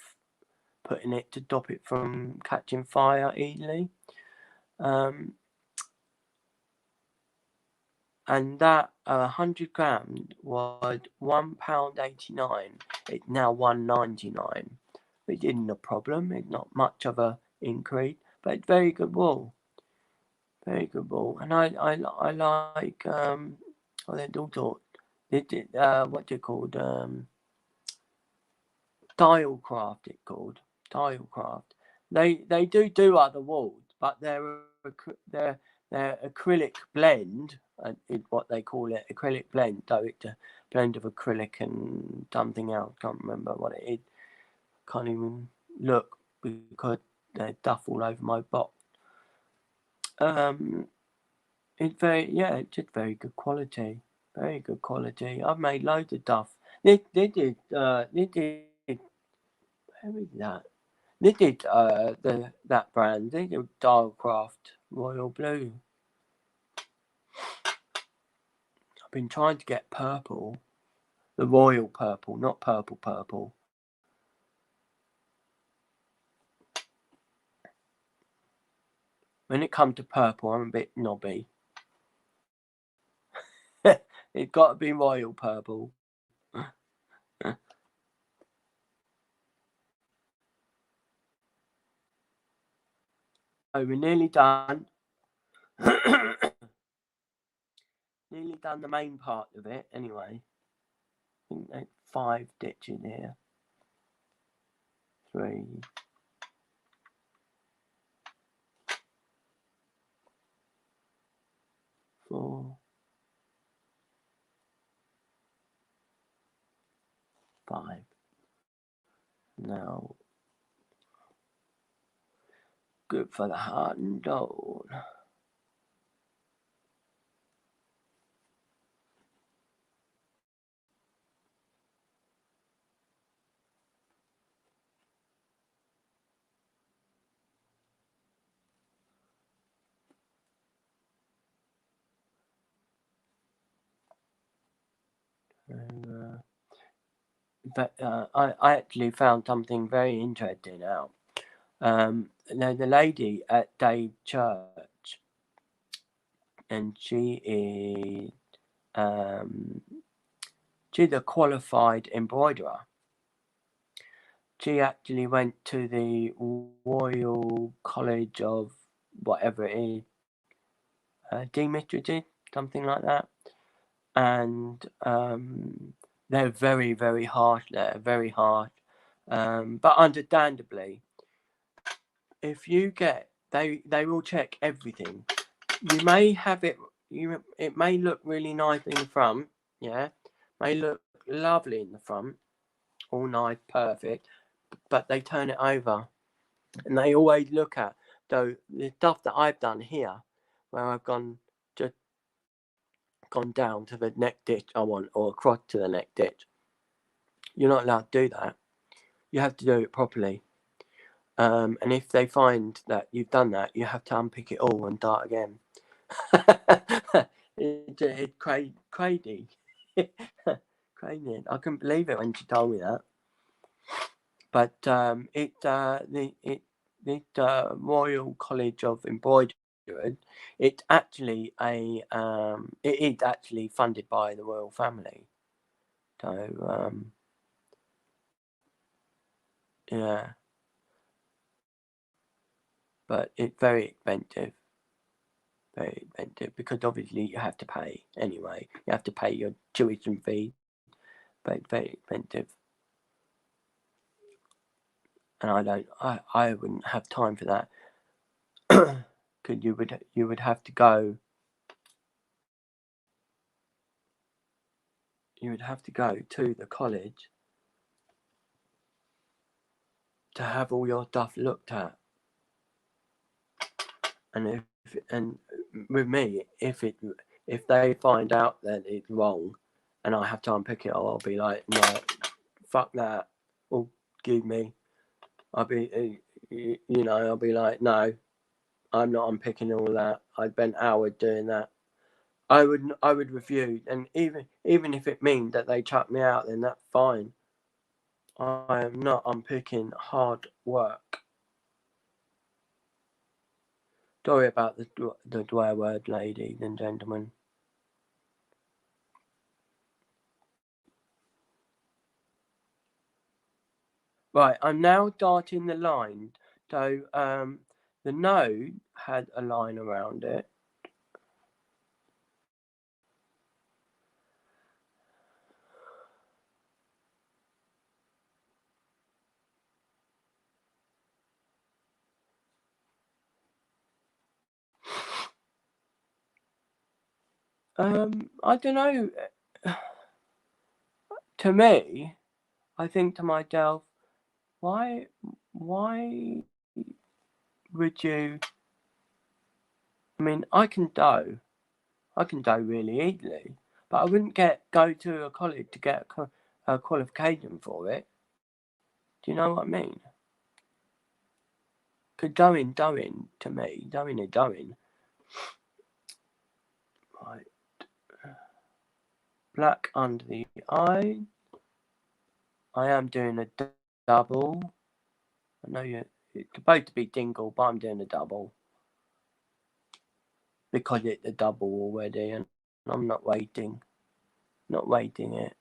Speaker 1: put in it to stop it from catching fire easily. And that 100 grams was £1.89. It's now £1.99. Which isn't a problem. It's not much of a increase, but it's very good wool. Very good wool. And I like there's all sorts. What's it called? Stylecraft. It's called Stylecraft. They do other wools, but they're acrylic blend is what they call it. Acrylic blend. So it's a blend of acrylic and something else. Can't remember what it is. Can't even look because there's stuff all over my box. It's just very good quality. Very good quality. I've made loads of stuff. They did where is that? They did that brand. They did Dialcraft Royal Blue. been trying to get purple, the royal purple, not purple. When it comes to purple, I'm a bit knobby. It's got to be royal purple. So we're nearly done. Nearly done the main part of it anyway. I think there's 5 ditches here. 3. 4. 5. Now, good for the heart and soul. But I actually found something very interesting out. There's a lady at Dave Church, and she's a qualified embroiderer. She actually went to the Royal College of whatever it is, demisterative, something like that, and they're very, very harsh there, very harsh, but understandably, if you get, they will check everything. You may have it, it may look really nice in the front, yeah, may look lovely in the front, all nice, perfect, but they turn it over, and they always look at, so the stuff that I've done here, where I've gone down to the neck ditch I want, or across to the neck ditch, you're not allowed to do that. You have to do it properly. And if they find that you've done that, you have to unpick it all and start again. It's crazy. Crazy. I couldn't believe it when she told me that. But the Royal College of Embroidery, it's actually it is actually funded by the royal family. So yeah, but it's very expensive. Very expensive, because obviously you have to pay anyway. You have to pay your tuition fee, but it's very expensive. And I wouldn't have time for that. Because you would have to go. You would have to go to the college to have all your stuff looked at. And with me, if they find out that it's wrong, and I have to unpick it, I'll be like, no, fuck that. Well, give me. I'll be, I'll be like, no, I'm not unpicking all that. I spent hours doing that. I would refuse, and even if it means that they chuck me out, then that's fine. I am not unpicking hard work. Sorry about the swear word, ladies and gentlemen. Right, I'm now darting the line. So the node had a line around it. I don't know. To me, I think to myself, why would you? I mean, I can do really easily, but I wouldn't go to a college to get a qualification for it. Do you know what I mean? Because doing to me, doing is doing. Right. black under the eye. I am doing a double. I know it's supposed to be dingle, but I'm doing a double. Because it's a double already, and I'm not waiting it.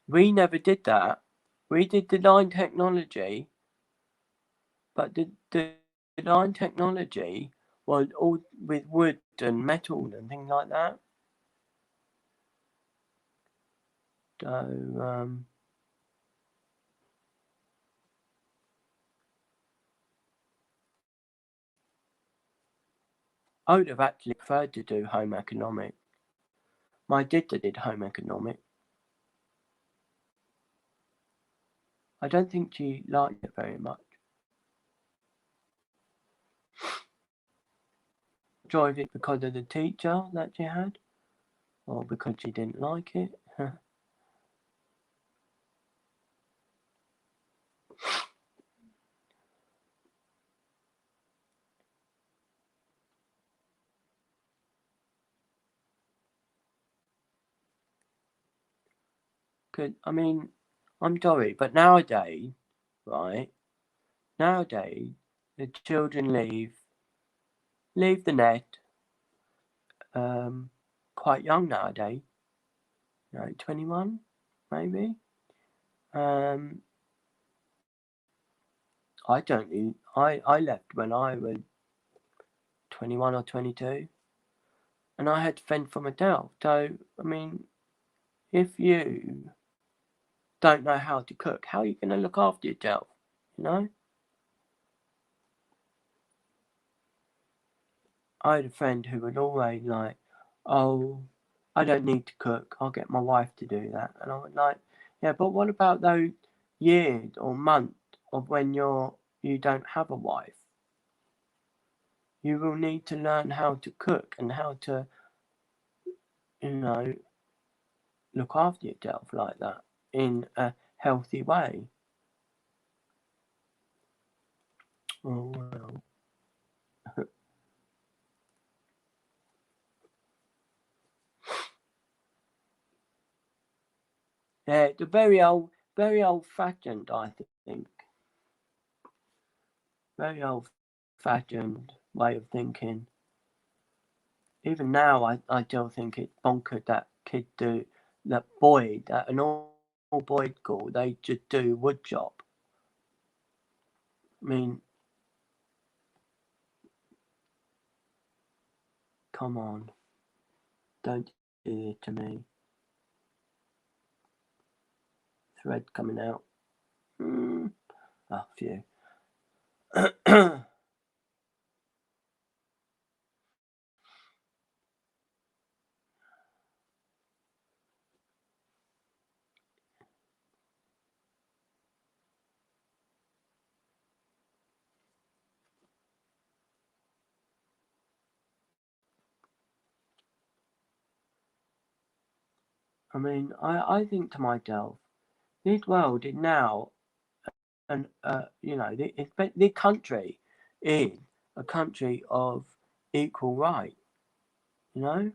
Speaker 1: We never did that. We did the line technology, but the line technology was all with wood and metal and things like that. So, I would have actually preferred to do home economic. My sister did home economic. I don't think she liked it very much. Sure if it's because of the teacher that she had, or because she didn't like it. I mean, I'm sorry, but nowadays, right? Nowadays, the children leave the nest quite young nowadays. 21 maybe. I don't. I left when I was 21 or 22, and I had to fend for myself. So I mean, if you don't know how to cook, how are you going to look after yourself? You know. I had a friend who would always like, "Oh, I don't need to cook. I'll get my wife to do that." And I was like, "Yeah, but what about those years or months of when you don't have a wife? You will need to learn how to cook and how to, you know, look after yourself like that in a healthy way." Oh well. Yeah, it's a very old-fashioned, I think. Very old-fashioned way of thinking. Even now, I still think it's bonkers that kids do that boy at an all boys school they just do wood shop. I mean, come on, don't do it to me. Thread coming out. Oh, phew. I mean, I think to myself, this world is now, and you know, the country is a country of equal right. You know,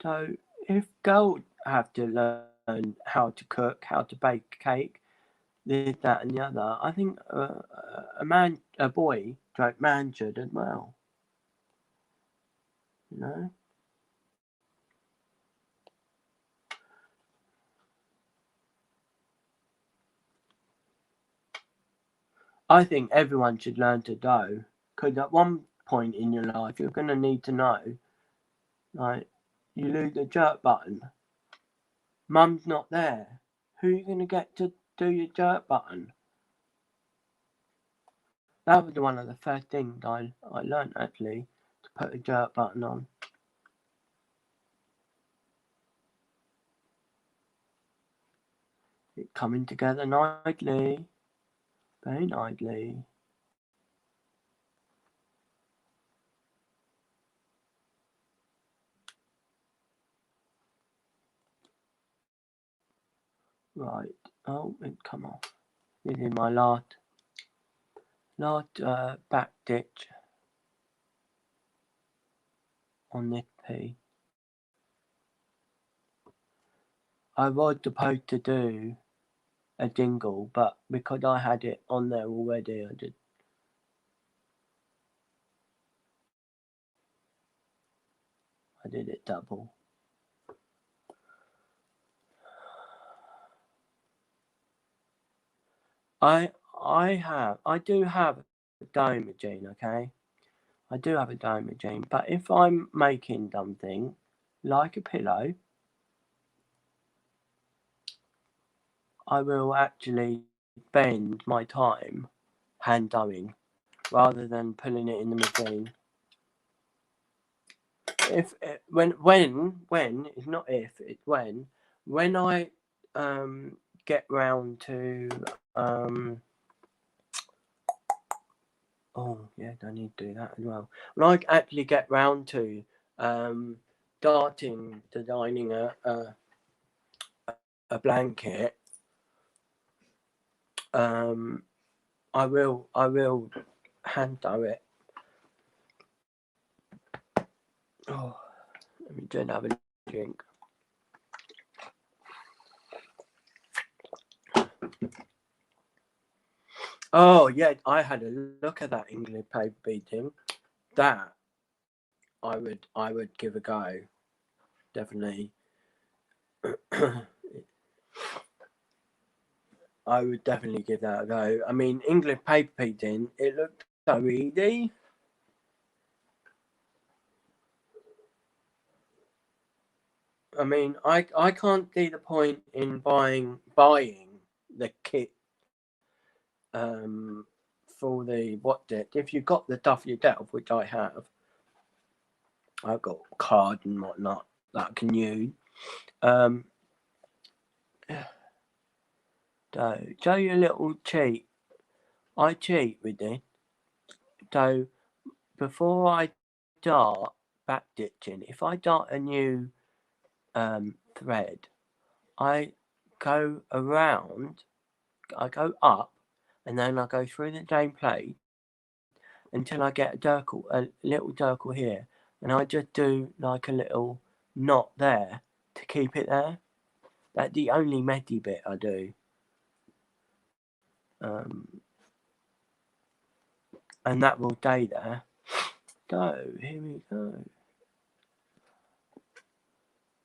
Speaker 1: so if girls have to learn how to cook, how to bake cake, this, that, and the other, I think a boy, like man, should as well. You know, I think everyone should learn to sew, because at one point in your life, you're gonna need to know, like, you lose a jerk button, mum's not there, who are you gonna get to do your jerk button? That was one of the first things I learned actually, to put a jerk button on. It's coming together nicely, very nicely. Right, oh, it come off. This is my last back stitch. on this P. I was supposed to do a jingle, but because I had it on there already, I did it double. I do have a dome machine, okay? I do have a dome machine, but if I'm making something like a pillow, I will actually spend my time hand dyeing rather than pulling it in the machine. If when it's not if, it's when I get round to oh yeah, I need to do that as well. When I actually get round to starting designing a blanket, I will hand dye it. Oh, let me just have a drink. Oh yeah, I had a look at that English paper beating. That I would give a go. Definitely. I would definitely give that a go. I mean, English paper beating, it looked so easy. I mean, I can't see the point in buying the kit for the what's it. If you've got the stuff yourself, which I have, I've got cards and whatnot that I can use. So show you a little cheat. I cheat with this. So before I start back stitching, if I start a new thread, I go around, I go up, and then I go through the same plate until I get a little circle here, and I just do like a little knot there to keep it there. That's the only messy bit I do. And that will stay there. So here we go.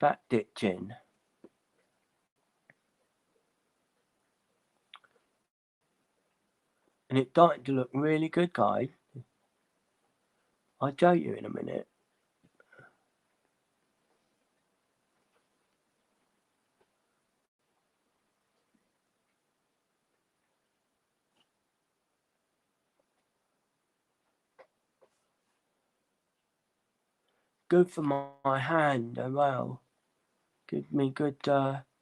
Speaker 1: Back stitching. And it's starting to look really good, guys. I'll show you in a minute. Good for my hand as well. Gives me good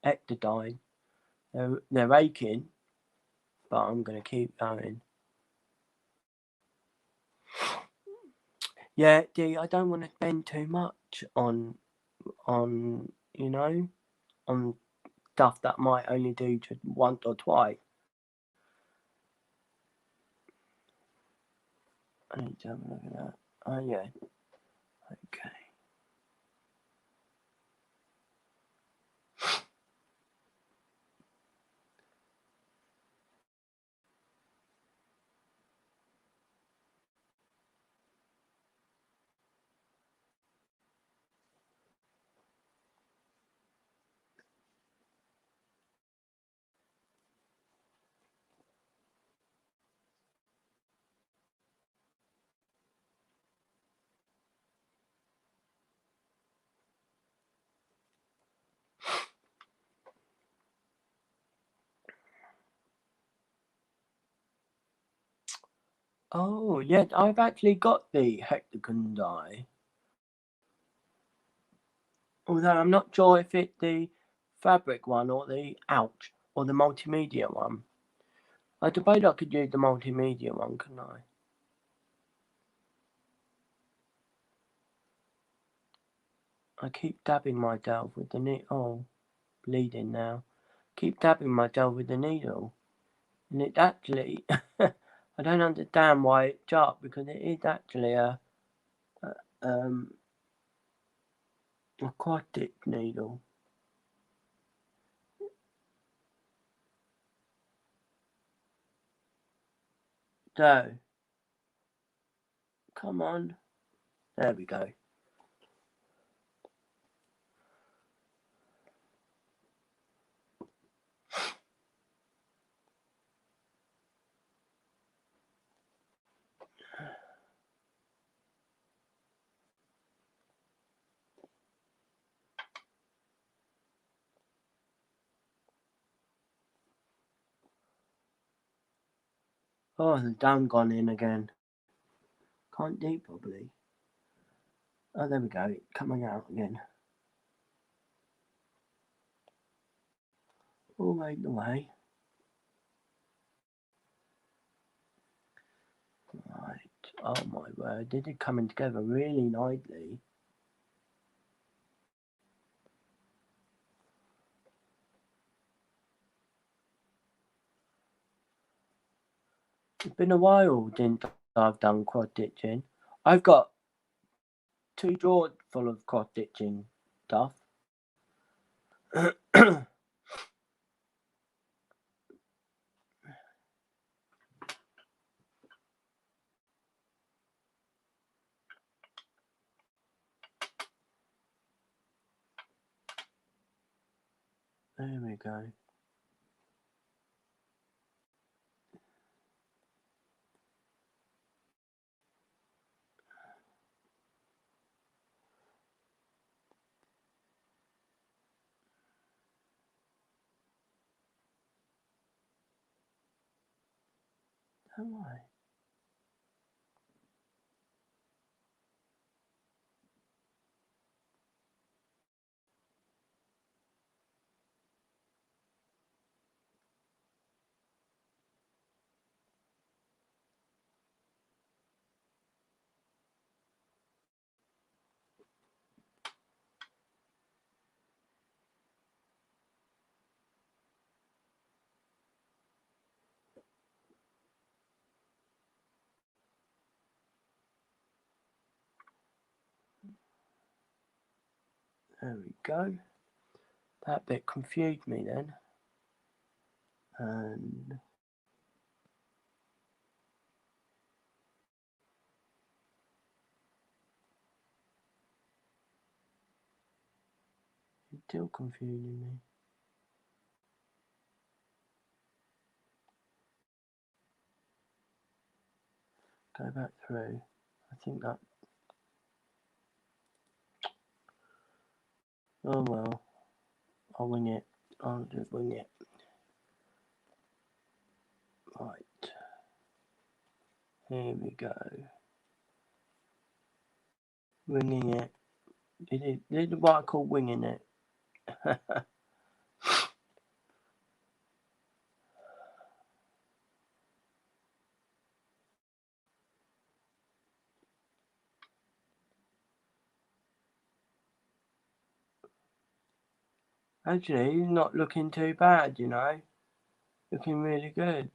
Speaker 1: exercise. They're aching, but I'm going to keep going. Yeah, Dee, I don't want to spend too much on you know, on stuff that I might only do just once or twice. I need to have a look at that. Oh yeah. Okay. Oh, yeah, I've actually got the hexagon die. Although I'm not sure if it's the fabric one or the or the multimedia one. I suppose I could use the multimedia one, couldn't I? I keep dabbing myself with the needle. Oh, bleeding now. Keep dabbing myself with the needle. And it's actually, I don't understand why it's sharp because it is actually a aquatic needle. So, come on. There we go. Oh, the dam gone in again. Can't do properly. Oh, there we go. It's coming out again. All right the way. Right. Oh my word. This is coming together really nicely. It's been a while since I've done quad stitching. I've got 2 drawers full of quad stitching stuff. There we go. Don't worry. There we go. That bit confused me then. And it's still confusing me. Go back through. I think that. Oh well. I'll wing it. I'll just wing it. Right. Here we go. Winging it. This is what I call winging it. Actually, he's not looking too bad, you know. Looking really good.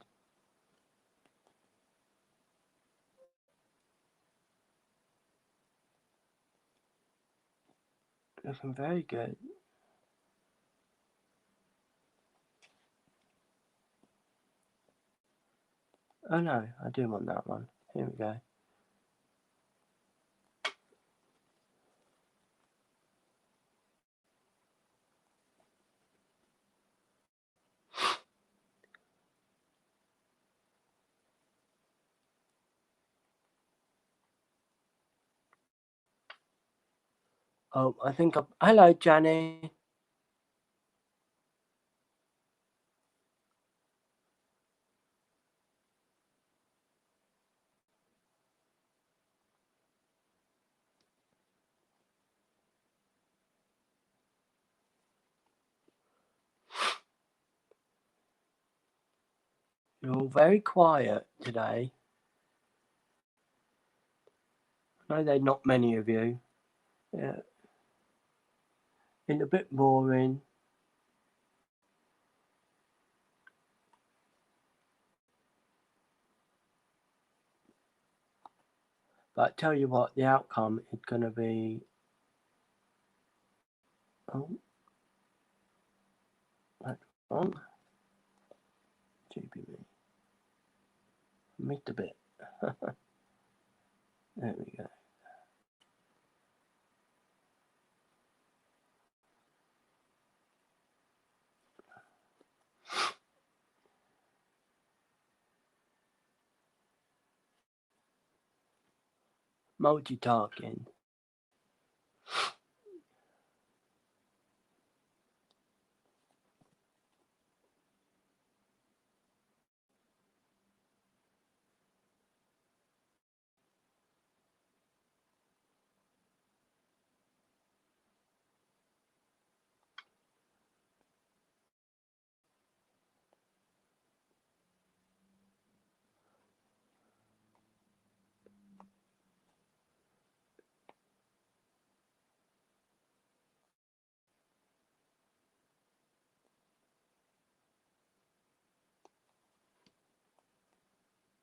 Speaker 1: Looking very good. Oh no, I do want that one. Here we go. Oh, I think hello, Janny. You're all very quiet today. I know there's not many of you. Yeah. It's a bit boring. But I tell you what, the outcome is going to be Oh, that's wrong. GPB. Missed a bit. There we go. Multitasking.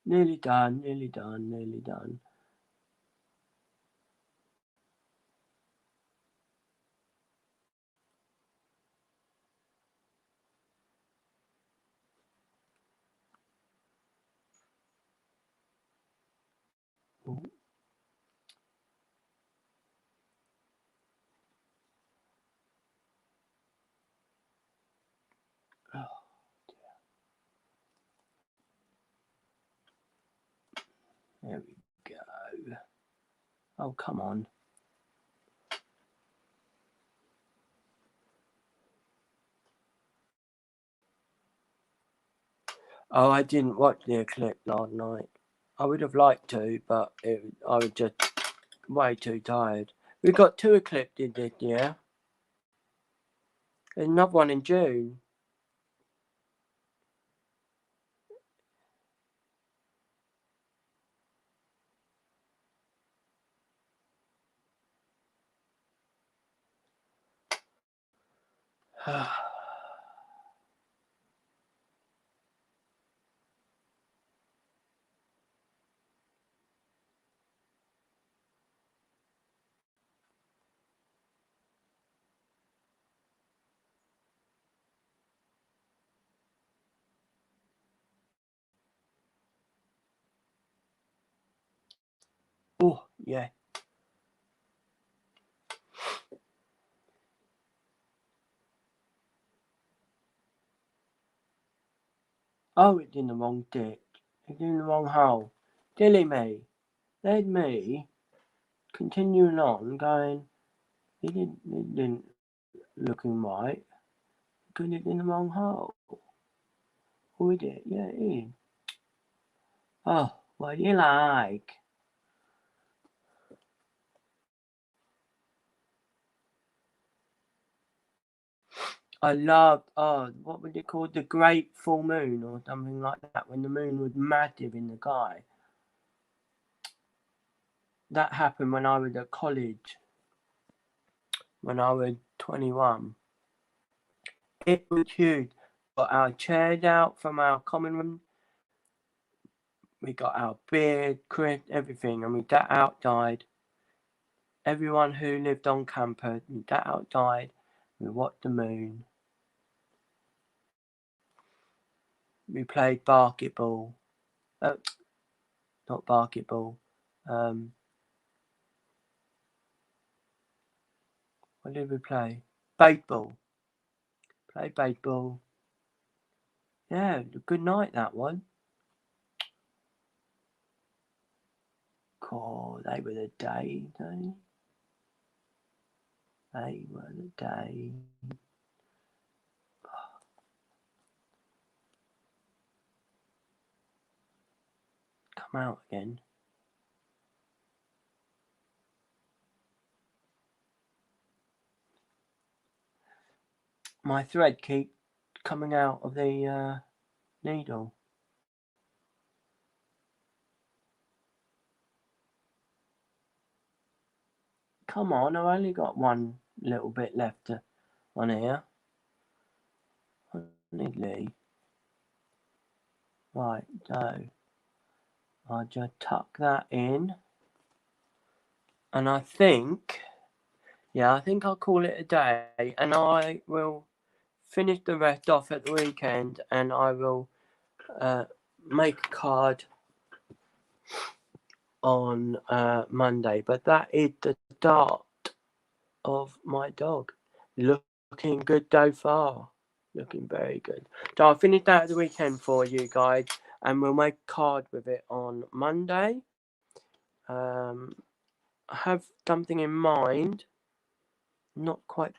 Speaker 1: Nearly done, nearly done, nearly done. Ooh. Oh, there we go. Oh, come on. Oh, I didn't watch the eclipse last night. I would have liked to, but I was just way too tired. We got 2 eclipses this year. There's another one in June. Oh, yeah. Oh, it's in the wrong ditch. It's in the wrong hole. Dilly me. There's me continuing on going, it didn't looking right. Because it's in the wrong hole. Or is it? Yeah, it is. Oh, what do you like? I loved, what was it called? The Great Full Moon or something like that, when the moon was massive in the sky. That happened when I was at college, when I was 21. It was huge. Got our chairs out from our common room. We got our beer, crisp, everything, and we sat outside. Everyone who lived on campus, we sat outside. We watched the moon. We played basketball. Not basketball. What did we play? Baseball. Played baseball. Yeah, good night that one. Cool, they were the days, eh? They were the days. Come out again. My thread keeps coming out of the needle. Come on, I've only got one little bit left on here. Neatly. Right, so I'll just tuck that in. And I think yeah, I think I'll call it a day, and I will finish the rest off at the weekend, and I will make a card on Monday. But that is the start of my dog. Looking good so far. Looking very good. So I'll finish that at the weekend for you guys, and we'll make a card with it on Monday. I have something in mind. Not quite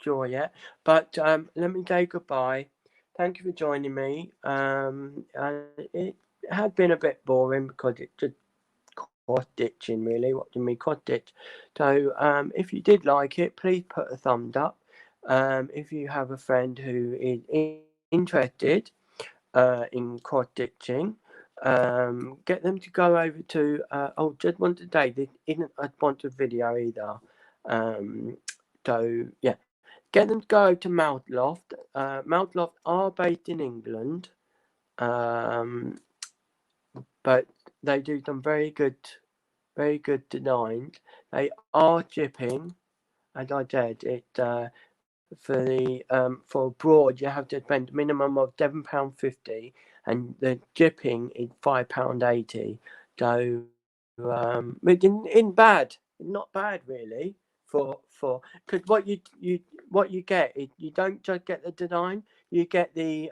Speaker 1: sure yet, but let me say goodbye. Thank you for joining me. It had been a bit boring because it just cross ditching really. What do you mean cross ditch? So if you did like it, please put a thumbs up. If you have a friend who is interested in cross ditching, get them to go over to. Just one today. This isn't a sponsored video either. So yeah, get them to go to Mouseloft. Mouseloft are based in England, but they do some very good designs. They are shipping, as I said. For abroad you have to spend a minimum of £7.50, and the shipping is £5.80. So it isn't bad, not bad really. For because what you get is you don't just get the design, you get the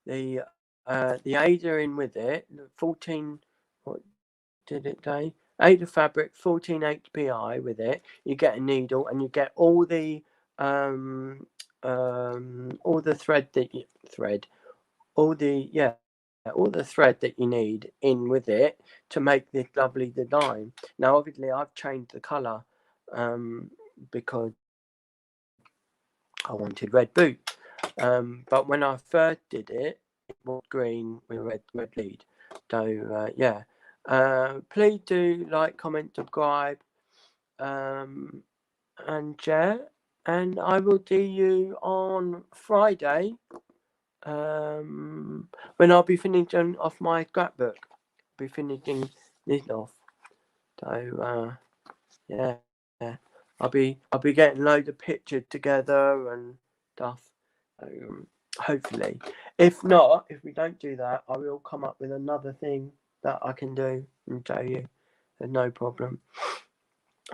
Speaker 1: Aida in with it, 14. What did it say? Aida Fabric 14 HPI with it. You get a needle, and you get all the thread all the thread that you need in with it to make this lovely design. Now, obviously, I've changed the colour because I wanted red boots. But when I first did it, it was green with red lead. So yeah, please do like, comment, subscribe, and share. And I will see you on Friday, when I'll be finishing off my scrapbook. Be finishing this off. So yeah, I'll be getting loads of pictures together and stuff. Hopefully, if not, if we don't do that, I will come up with another thing that I can do and show you. There's no problem.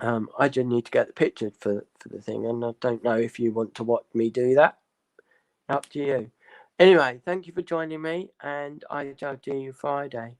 Speaker 1: I just need to get the pictures for the thing, and I don't know if you want to watch me do that. Up to you. Anyway, thank you for joining me, and I shall see you Friday.